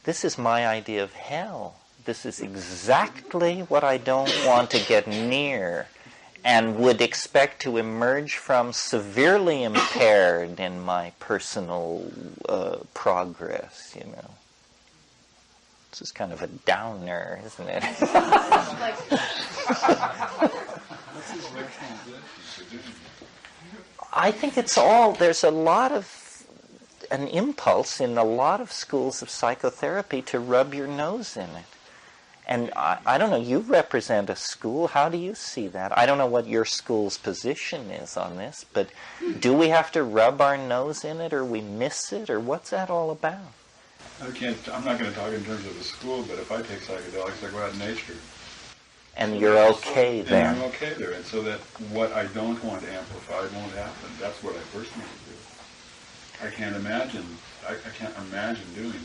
this is my idea of hell. This is exactly what I don't want to get near, and would expect to emerge from severely impaired in my personal progress, This is kind of a downer, isn't it? I think it's all, there's a lot of, an impulse in a lot of schools of psychotherapy to rub your nose in it. And I don't know, you represent a school. How do you see that? I don't know what your school's position is on this, but do we have to rub our nose in it, or we miss it, or what's that all about? I'm not going to talk in terms of a school, but if I take psychedelics, I go out in nature. And you're okay there. And I'm okay there. And so that what I don't want amplified won't happen. That's what I personally do. I can't imagine doing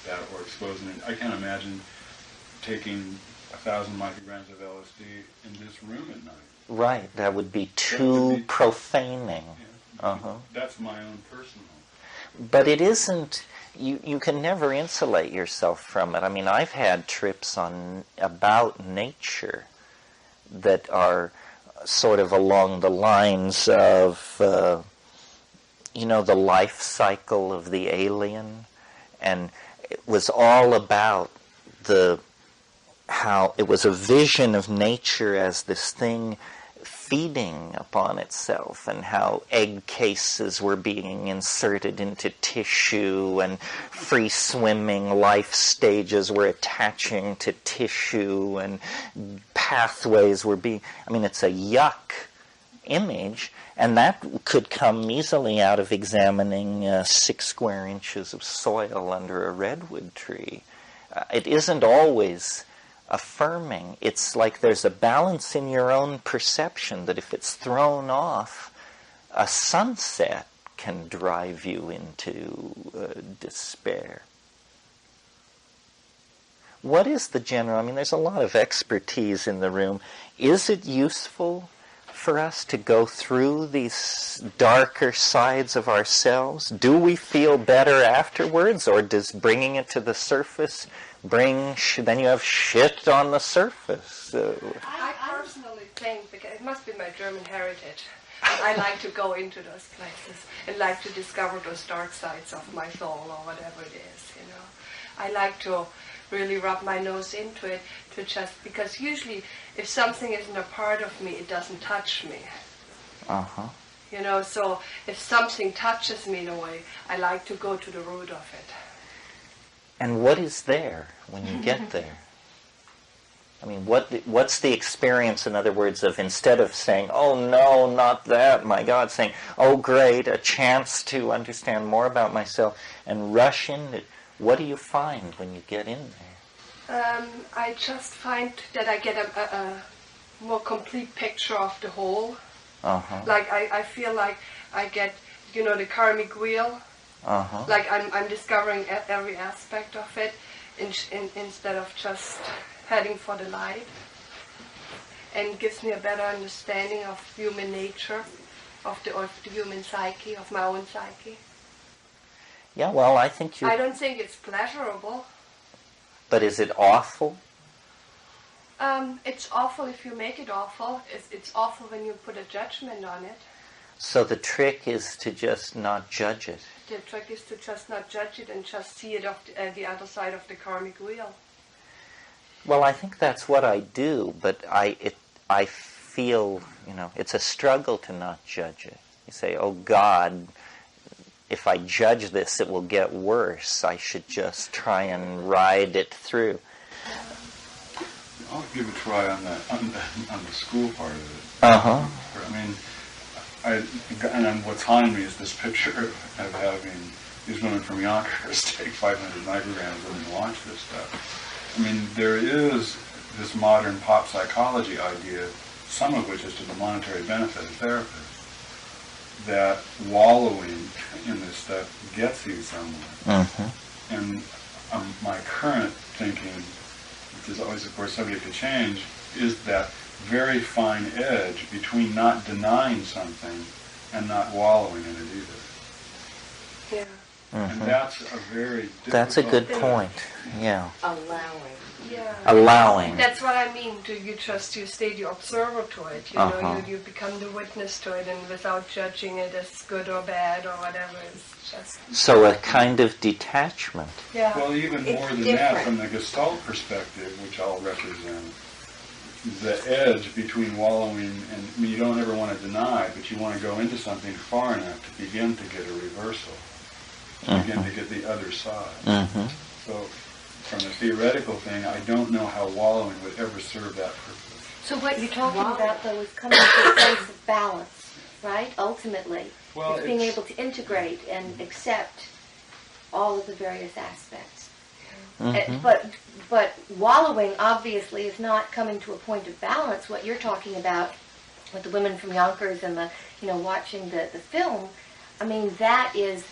that or exposing it. I can't imagine taking 1,000 micrograms of LSD in this room at night. Right, that would be too profaning. Yeah, uh-huh. That's my own personal. But it isn't, you can never insulate yourself from it. I mean, I've had trips about nature that are sort of along the lines of, the life cycle of the alien. And it was all about how it was a vision of nature as this thing feeding upon itself, and how egg cases were being inserted into tissue, and free-swimming life stages were attaching to tissue, and pathways were being... I mean, it's a yuck image, and that could come easily out of examining 6 square inches of soil under a redwood tree. It isn't always affirming. It's like there's a balance in your own perception that if it's thrown off, a sunset can drive you into despair. What is the general... I mean, there's a lot of expertise in the room. Is it useful for us to go through these darker sides of ourselves? Do we feel better afterwards, or does bringing it to the surface then you have shit on the surface? I personally think, because it must be my German heritage, I like to go into those places and like to discover those dark sides of my soul, or whatever it is, I like to really rub my nose into it, because usually if something isn't a part of me, it doesn't touch me. Uh-huh. So if something touches me in a way, I like to go to the root of it. And what is there when you get there? I mean, what's the experience, in other words, of instead of saying, oh no, not that, my God, saying, oh great, a chance to understand more about myself, and rush in. What do you find when you get in there? I just find that I get a more complete picture of the whole. Uh-huh. Like I feel like I get, the karmic wheel. Uh-huh. Like I'm discovering every aspect of it instead of just heading for the light, and gives me a better understanding of human nature, of the human psyche, of my own psyche. Yeah, well, I think I don't think it's pleasurable. But is it awful? It's awful if you make it awful. It's awful when you put a judgment on it. So the trick is to just not judge it. The trick is to just not judge it and just see it off the other side of the karmic wheel. Well, I think that's what I do, but I feel, it's a struggle to not judge it. You say, oh God, if I judge this, it will get worse. I should just try and ride it through. I'll give a try on the school part of it. Uh-huh. And what's haunting me is this picture of having these women from Yonkers take 500 micrograms and launch this stuff. I mean, there is this modern pop psychology idea, some of which is to the monetary benefit of therapists, that wallowing in this stuff gets you somewhere. Mm-hmm. And my current thinking, which is always, of course, subject to change, is that very fine edge between not denying something and not wallowing in it either. Yeah. Mm-hmm. And that's a very difficult... That's a good point, yeah. Allowing. Yeah. Allowing. That's what I mean. You stay the observer to it. You become the witness to it, and without judging it as good or bad or whatever, it's just. So a kind of detachment. Yeah. Well, even more than that, from the Gestalt perspective, which I'll represent, the edge between wallowing and you don't ever want to deny, but you want to go into something far enough to begin to get a reversal, to begin to get the other side. Mm-hmm. So, from a theoretical thing, I don't know how wallowing would ever serve that purpose. So what you're talking about, though, is coming to a place of balance, right? Ultimately, Well, it's being able to integrate and accept all of the various aspects. Mm-hmm. But wallowing, obviously, is not coming to a point of balance. What you're talking about with the women from Yonkers and the, watching the film, I mean, that is,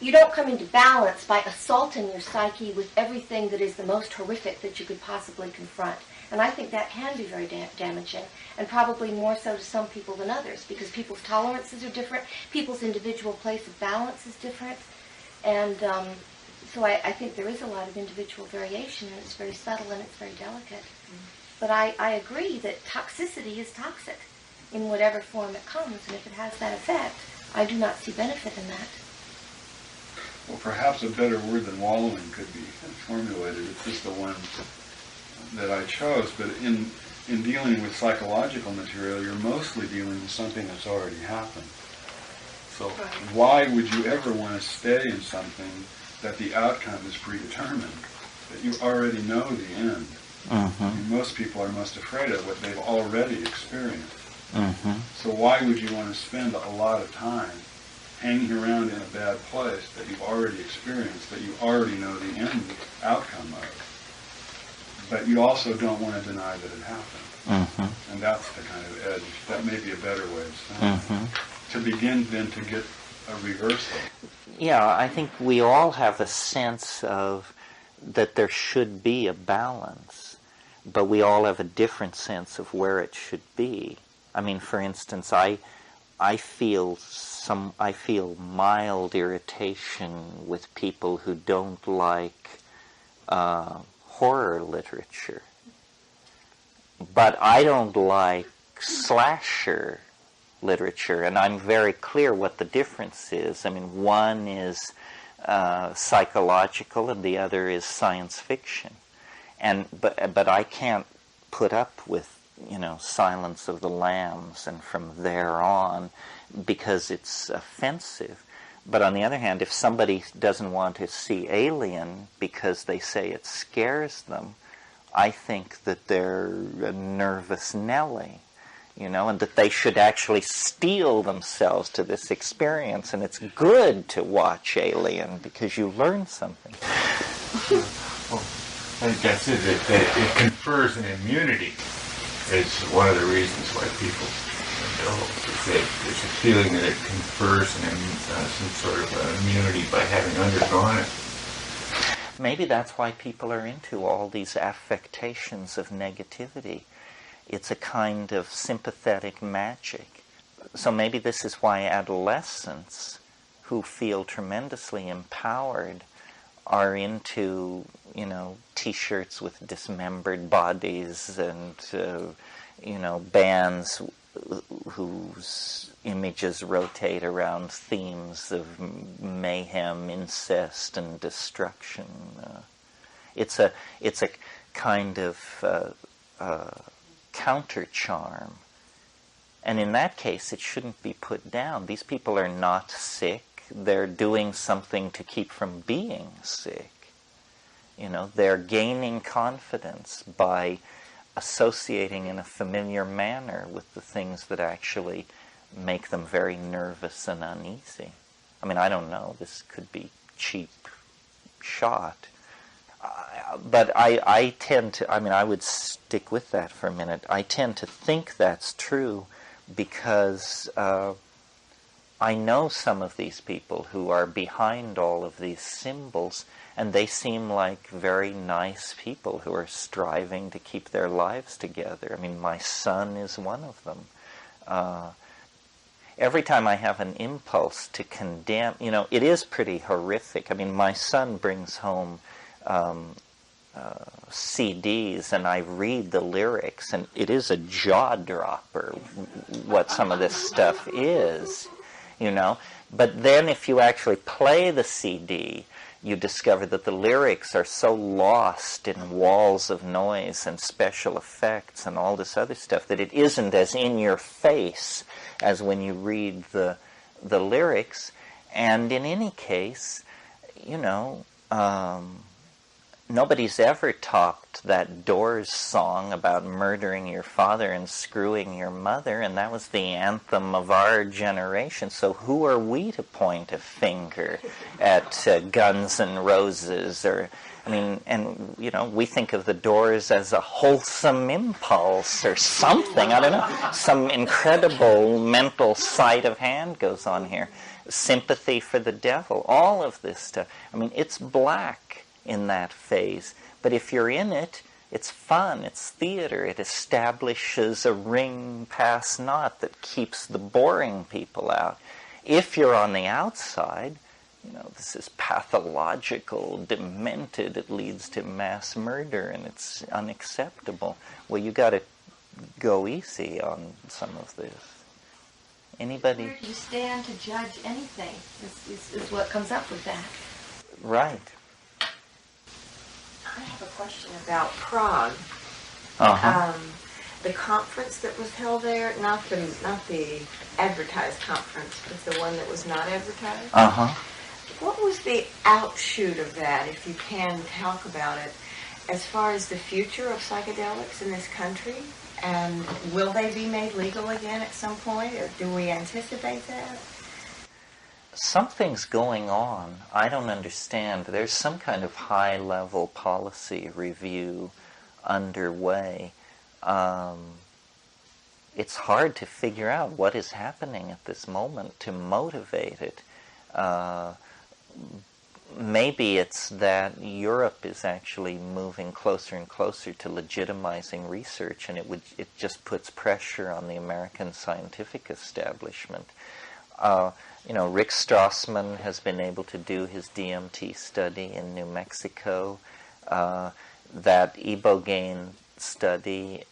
you don't come into balance by assaulting your psyche with everything that is the most horrific that you could possibly confront. And I think that can be very damaging, and probably more so to some people than others, because people's tolerances are different, people's individual place of balance is different, and so I think there is a lot of individual variation, and it's very subtle and it's very delicate. But I agree that toxicity is toxic in whatever form it comes, and if it has that effect, I do not see benefit in that. Well, perhaps a better word than wallowing could be formulated. It's just the one that I chose. But in dealing with psychological material, you're mostly dealing with something that's already happened. So why would you ever want to stay in something that the outcome is predetermined, that you already know the end? Mm-hmm. I mean, most people are most afraid of what they've already experienced. Mm-hmm. So why would you want to spend a lot of time hanging around in a bad place that you've already experienced, that you already know the end outcome of? But you also don't want to deny that it happened. Mm-hmm. And that's the kind of edge. That may be a better way of saying it. To begin then to get a reversal. Yeah, I think we all have a sense of that there should be a balance, but we all have a different sense of where it should be. I mean, for instance, I feel mild irritation with people who don't like horror literature, but I don't like slasher literature, and I'm very clear what the difference is. I mean, one is psychological and the other is science fiction, but I can't put up with Silence of the Lambs and from there on because it's offensive. But on the other hand, if somebody doesn't want to see Alien because they say it scares them, I think that they're a nervous Nelly, and that they should actually steel themselves to this experience. And it's good to watch Alien because you learn something. Well, I think that's it. It confers an immunity. It's one of the reasons why people indulge. There's a feeling that it confers some sort of immunity by having undergone it. Maybe that's why people are into all these affectations of negativity. It's a kind of sympathetic magic. So maybe this is why adolescents who feel tremendously empowered are into, T-shirts with dismembered bodies and, bands whose images rotate around themes of mayhem, incest, and destruction. It's a kind of counter charm, and in that case, it shouldn't be put down. These people are not sick; they're doing something to keep from being sick. They're gaining confidence by associating in a familiar manner with the things that actually make them very nervous and uneasy. I don't know. This could be cheap shot. But I tend to, I would stick with that for a minute. I tend to think that's true because I know some of these people who are behind all of these symbols, and they seem like very nice people who are striving to keep their lives together. My son is one of them. Every time I have an impulse to condemn, it is pretty horrific. My son brings home CDs, and I read the lyrics, and it is a jaw-dropper what some of this stuff is, But then if you actually play the CD, you discover that the lyrics are so lost in walls of noise and special effects and all this other stuff that it isn't as in your face as when you read the lyrics. And in any case, nobody's ever topped that Doors song about murdering your father and screwing your mother, and that was the anthem of our generation. So who are we to point a finger at Guns N' Roses? We think of the Doors as a wholesome impulse or something. I don't know. Some incredible mental sleight of hand goes on here. Sympathy for the devil. All of this stuff. It's black in that phase. But if you're in it, it's fun, it's theater, it establishes a ring pass not that keeps the boring people out. If you're on the outside, this is pathological, demented, it leads to mass murder, and it's unacceptable. Well, you got to go easy on some of this. Anybody? Where do you stand to judge anything is what comes up with that. Right. I have a question about Prague. The conference that was held there, not the advertised conference, but the one that was not advertised. What was the outshoot of that, if you can talk about it, as far as the future of psychedelics in this country? And will they be made legal again at some point? Or do we anticipate that? Something's going on. I don't understand. There's some kind of high-level policy review underway. It's hard to figure out what is happening at this moment to motivate it. Maybe it's that Europe is actually moving closer and closer to legitimizing research, and it just puts pressure on the American scientific establishment. Rick Strassman has been able to do his DMT study in New Mexico. That ibogaine study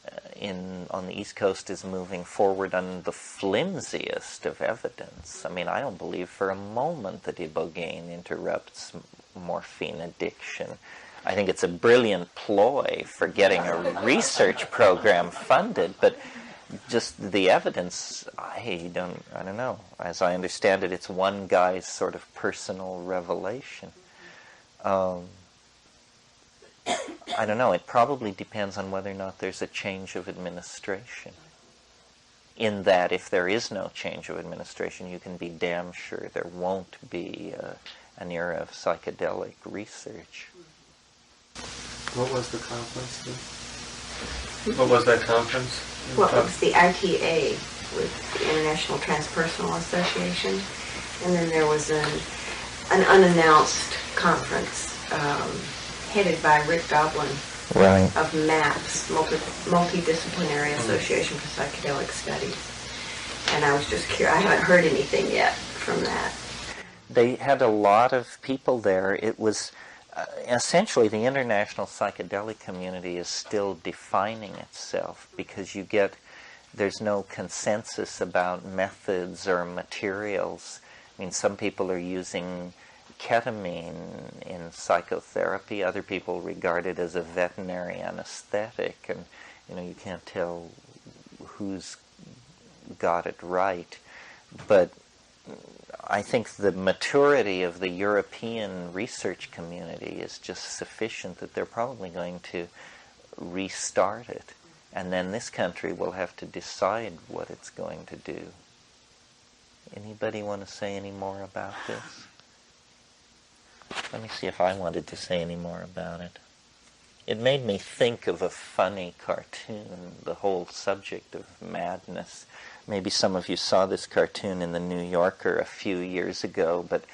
on the East Coast is moving forward on the flimsiest of evidence. I don't believe for a moment that ibogaine interrupts morphine addiction. I think it's a brilliant ploy for getting a research program funded, but just the evidence, I don't know. As I understand it, it's one guy's sort of personal revelation. I don't know, it probably depends on whether or not there's a change of administration. In that if there is no change of administration, you can be damn sure there won't be an era of psychedelic research. What was the conference then? What was that conference? Well, it was the ITA with the International Transpersonal Association, and then there was an unannounced conference headed by Rick Doblin Right. of MAPS, Multidisciplinary Association for Psychedelic Studies. And I was just curious. I haven't heard anything yet from that. They had a lot of people there. It was essentially the international psychedelic community is still defining itself because there's no consensus about methods or materials. I mean, some people are using ketamine in psychotherapy. Other people regard it as a veterinary anesthetic, and you can't tell who's got it right. But I think the maturity of the European research community is just sufficient that they're probably going to restart it. And then this country will have to decide what it's going to do. Anybody want to say any more about this? Let me see if I wanted to say any more about it. It made me think of a funny cartoon, the whole subject of madness. Maybe some of you saw this cartoon in the New Yorker a few years ago, but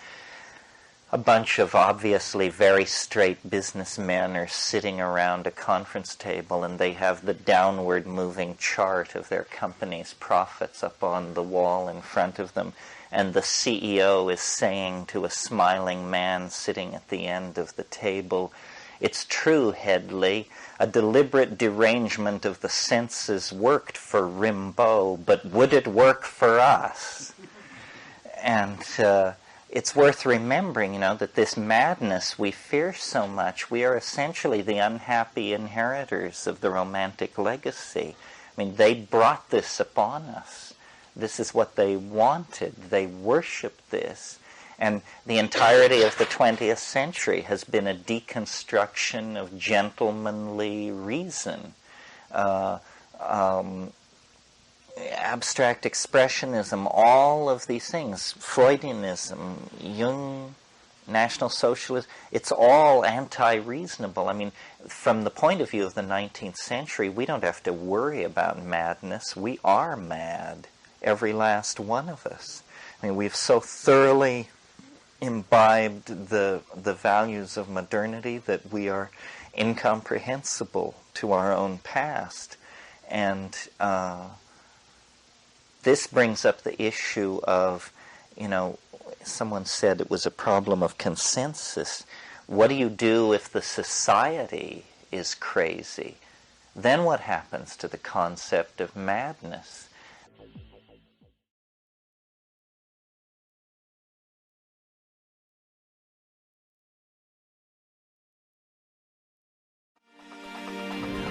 a bunch of obviously very straight businessmen are sitting around a conference table, and they have the downward moving chart of their company's profits up on the wall in front of them. And the CEO is saying to a smiling man sitting at the end of the table, "It's true, Headley, a deliberate derangement of the senses worked for Rimbaud, but would it work for us?" And it's worth remembering, that this madness we fear so much, we are essentially the unhappy inheritors of the Romantic legacy. I mean, they brought this upon us. This is what they wanted. They worshipped this. And the entirety of the 20th century has been a deconstruction of gentlemanly reason. Abstract expressionism, all of these things, Freudianism, Jung, National Socialism, it's all anti-reasonable. I mean, from the point of view of the 19th century, we don't have to worry about madness. We are mad, every last one of us. I mean, we've so thoroughly imbibed the values of modernity that we are incomprehensible to our own past. And this brings up the issue of, someone said it was a problem of consensus. What do you do if the society is crazy? Then what happens to the concept of madness?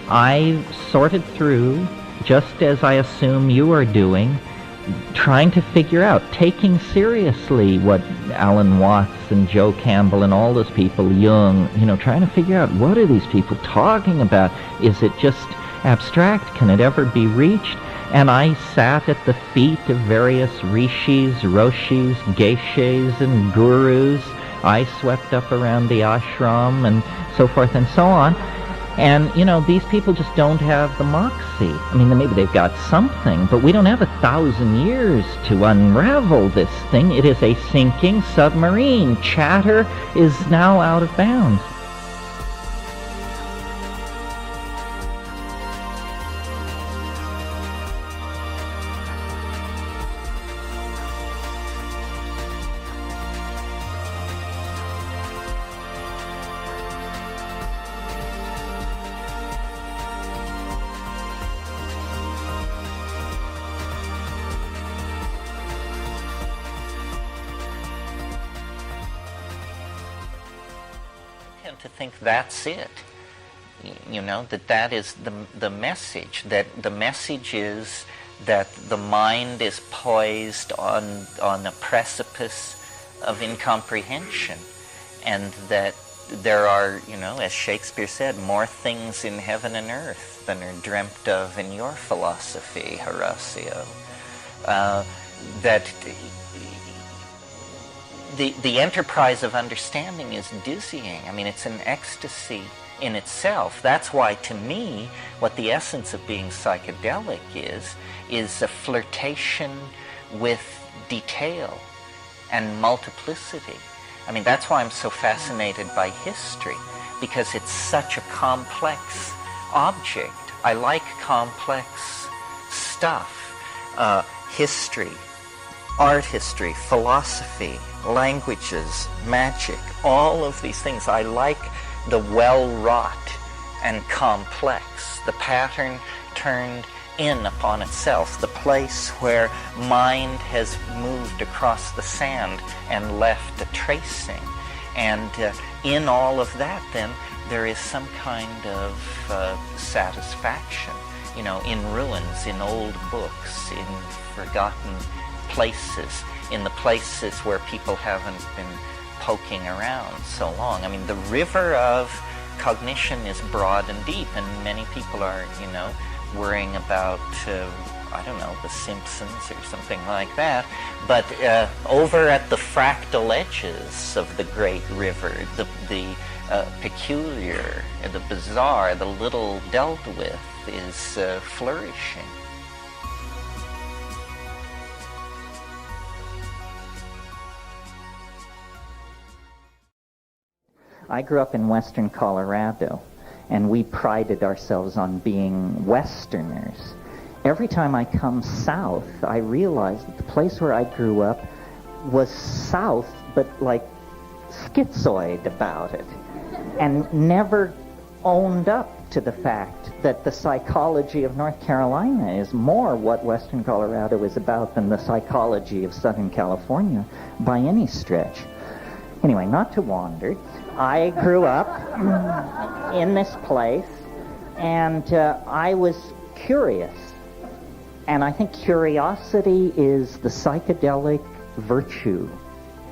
I sorted through, just as I assume you are doing, trying to figure out, taking seriously what Alan Watts and Joe Campbell and all those people, Jung, trying to figure out, what are these people talking about? Is it just abstract? Can it ever be reached? And I sat at the feet of various rishis, roshis, geishas, and gurus. I swept up around the ashram and so forth and so on. And, these people just don't have the moxie. I mean, maybe they've got something, but we don't have 1,000 years to unravel this thing. It is a sinking submarine. Chatter is now out of bounds. To think that's it, that is the message, that the message is that the mind is poised on a precipice of incomprehension, and that there are, as Shakespeare said, more things in heaven and earth than are dreamt of in your philosophy, Horatio. That the enterprise of understanding is dizzying. I mean, it's an ecstasy in itself. That's why, to me, what the essence of being psychedelic is a flirtation with detail and multiplicity. I mean, that's why I'm so fascinated by history, because it's such a complex object. I like complex stuff. History, art history, philosophy, languages, magic, all of these things. I like the well-wrought and complex, the pattern turned in upon itself, the place where mind has moved across the sand and left a tracing. And in all of that, then, there is some kind of satisfaction, in ruins, in old books, in forgotten places, in the places where people haven't been poking around so long. I mean, the river of cognition is broad and deep, and many people are, worrying about, I don't know, The Simpsons or something like that. But over at the fractal edges of the great river, the peculiar, the bizarre, the little dealt with is flourishing. I grew up in western Colorado, and we prided ourselves on being Westerners. Every time I come south, I realize that the place where I grew up was south, but like schizoid about it, and never owned up to the fact that the psychology of North Carolina is more what western Colorado is about than the psychology of Southern California by any stretch. Anyway, not to wander, I grew up in this place, and I was curious. And I think curiosity is the psychedelic virtue.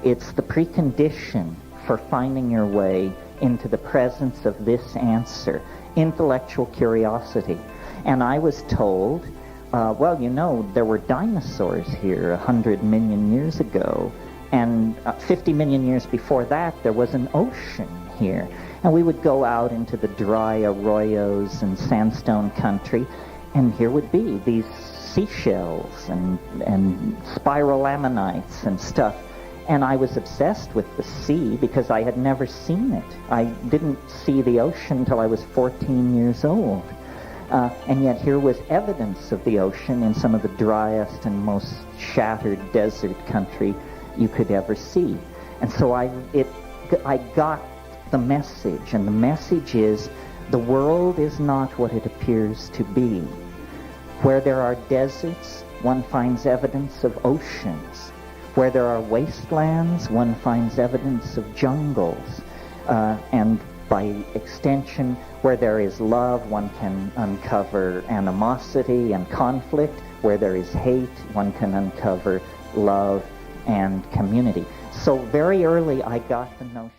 It's the precondition for finding your way into the presence of this answer, intellectual curiosity. And I was told, there were dinosaurs here 100 million years ago. And 50 million years before that, there was an ocean here. And we would go out into the dry arroyos and sandstone country, and here would be these seashells and spiral ammonites and stuff. And I was obsessed with the sea because I had never seen it. I didn't see the ocean until I was 14 years old. And yet here was evidence of the ocean in some of the driest and most shattered desert country you could ever see. And so I got the message, and the message is the world is not what it appears to be. Where there are deserts, one finds evidence of oceans. Where there are wastelands, one finds evidence of jungles. And by extension, where there is love, one can uncover animosity and conflict. Where there is hate, one can uncover love and community. So very early I got the notion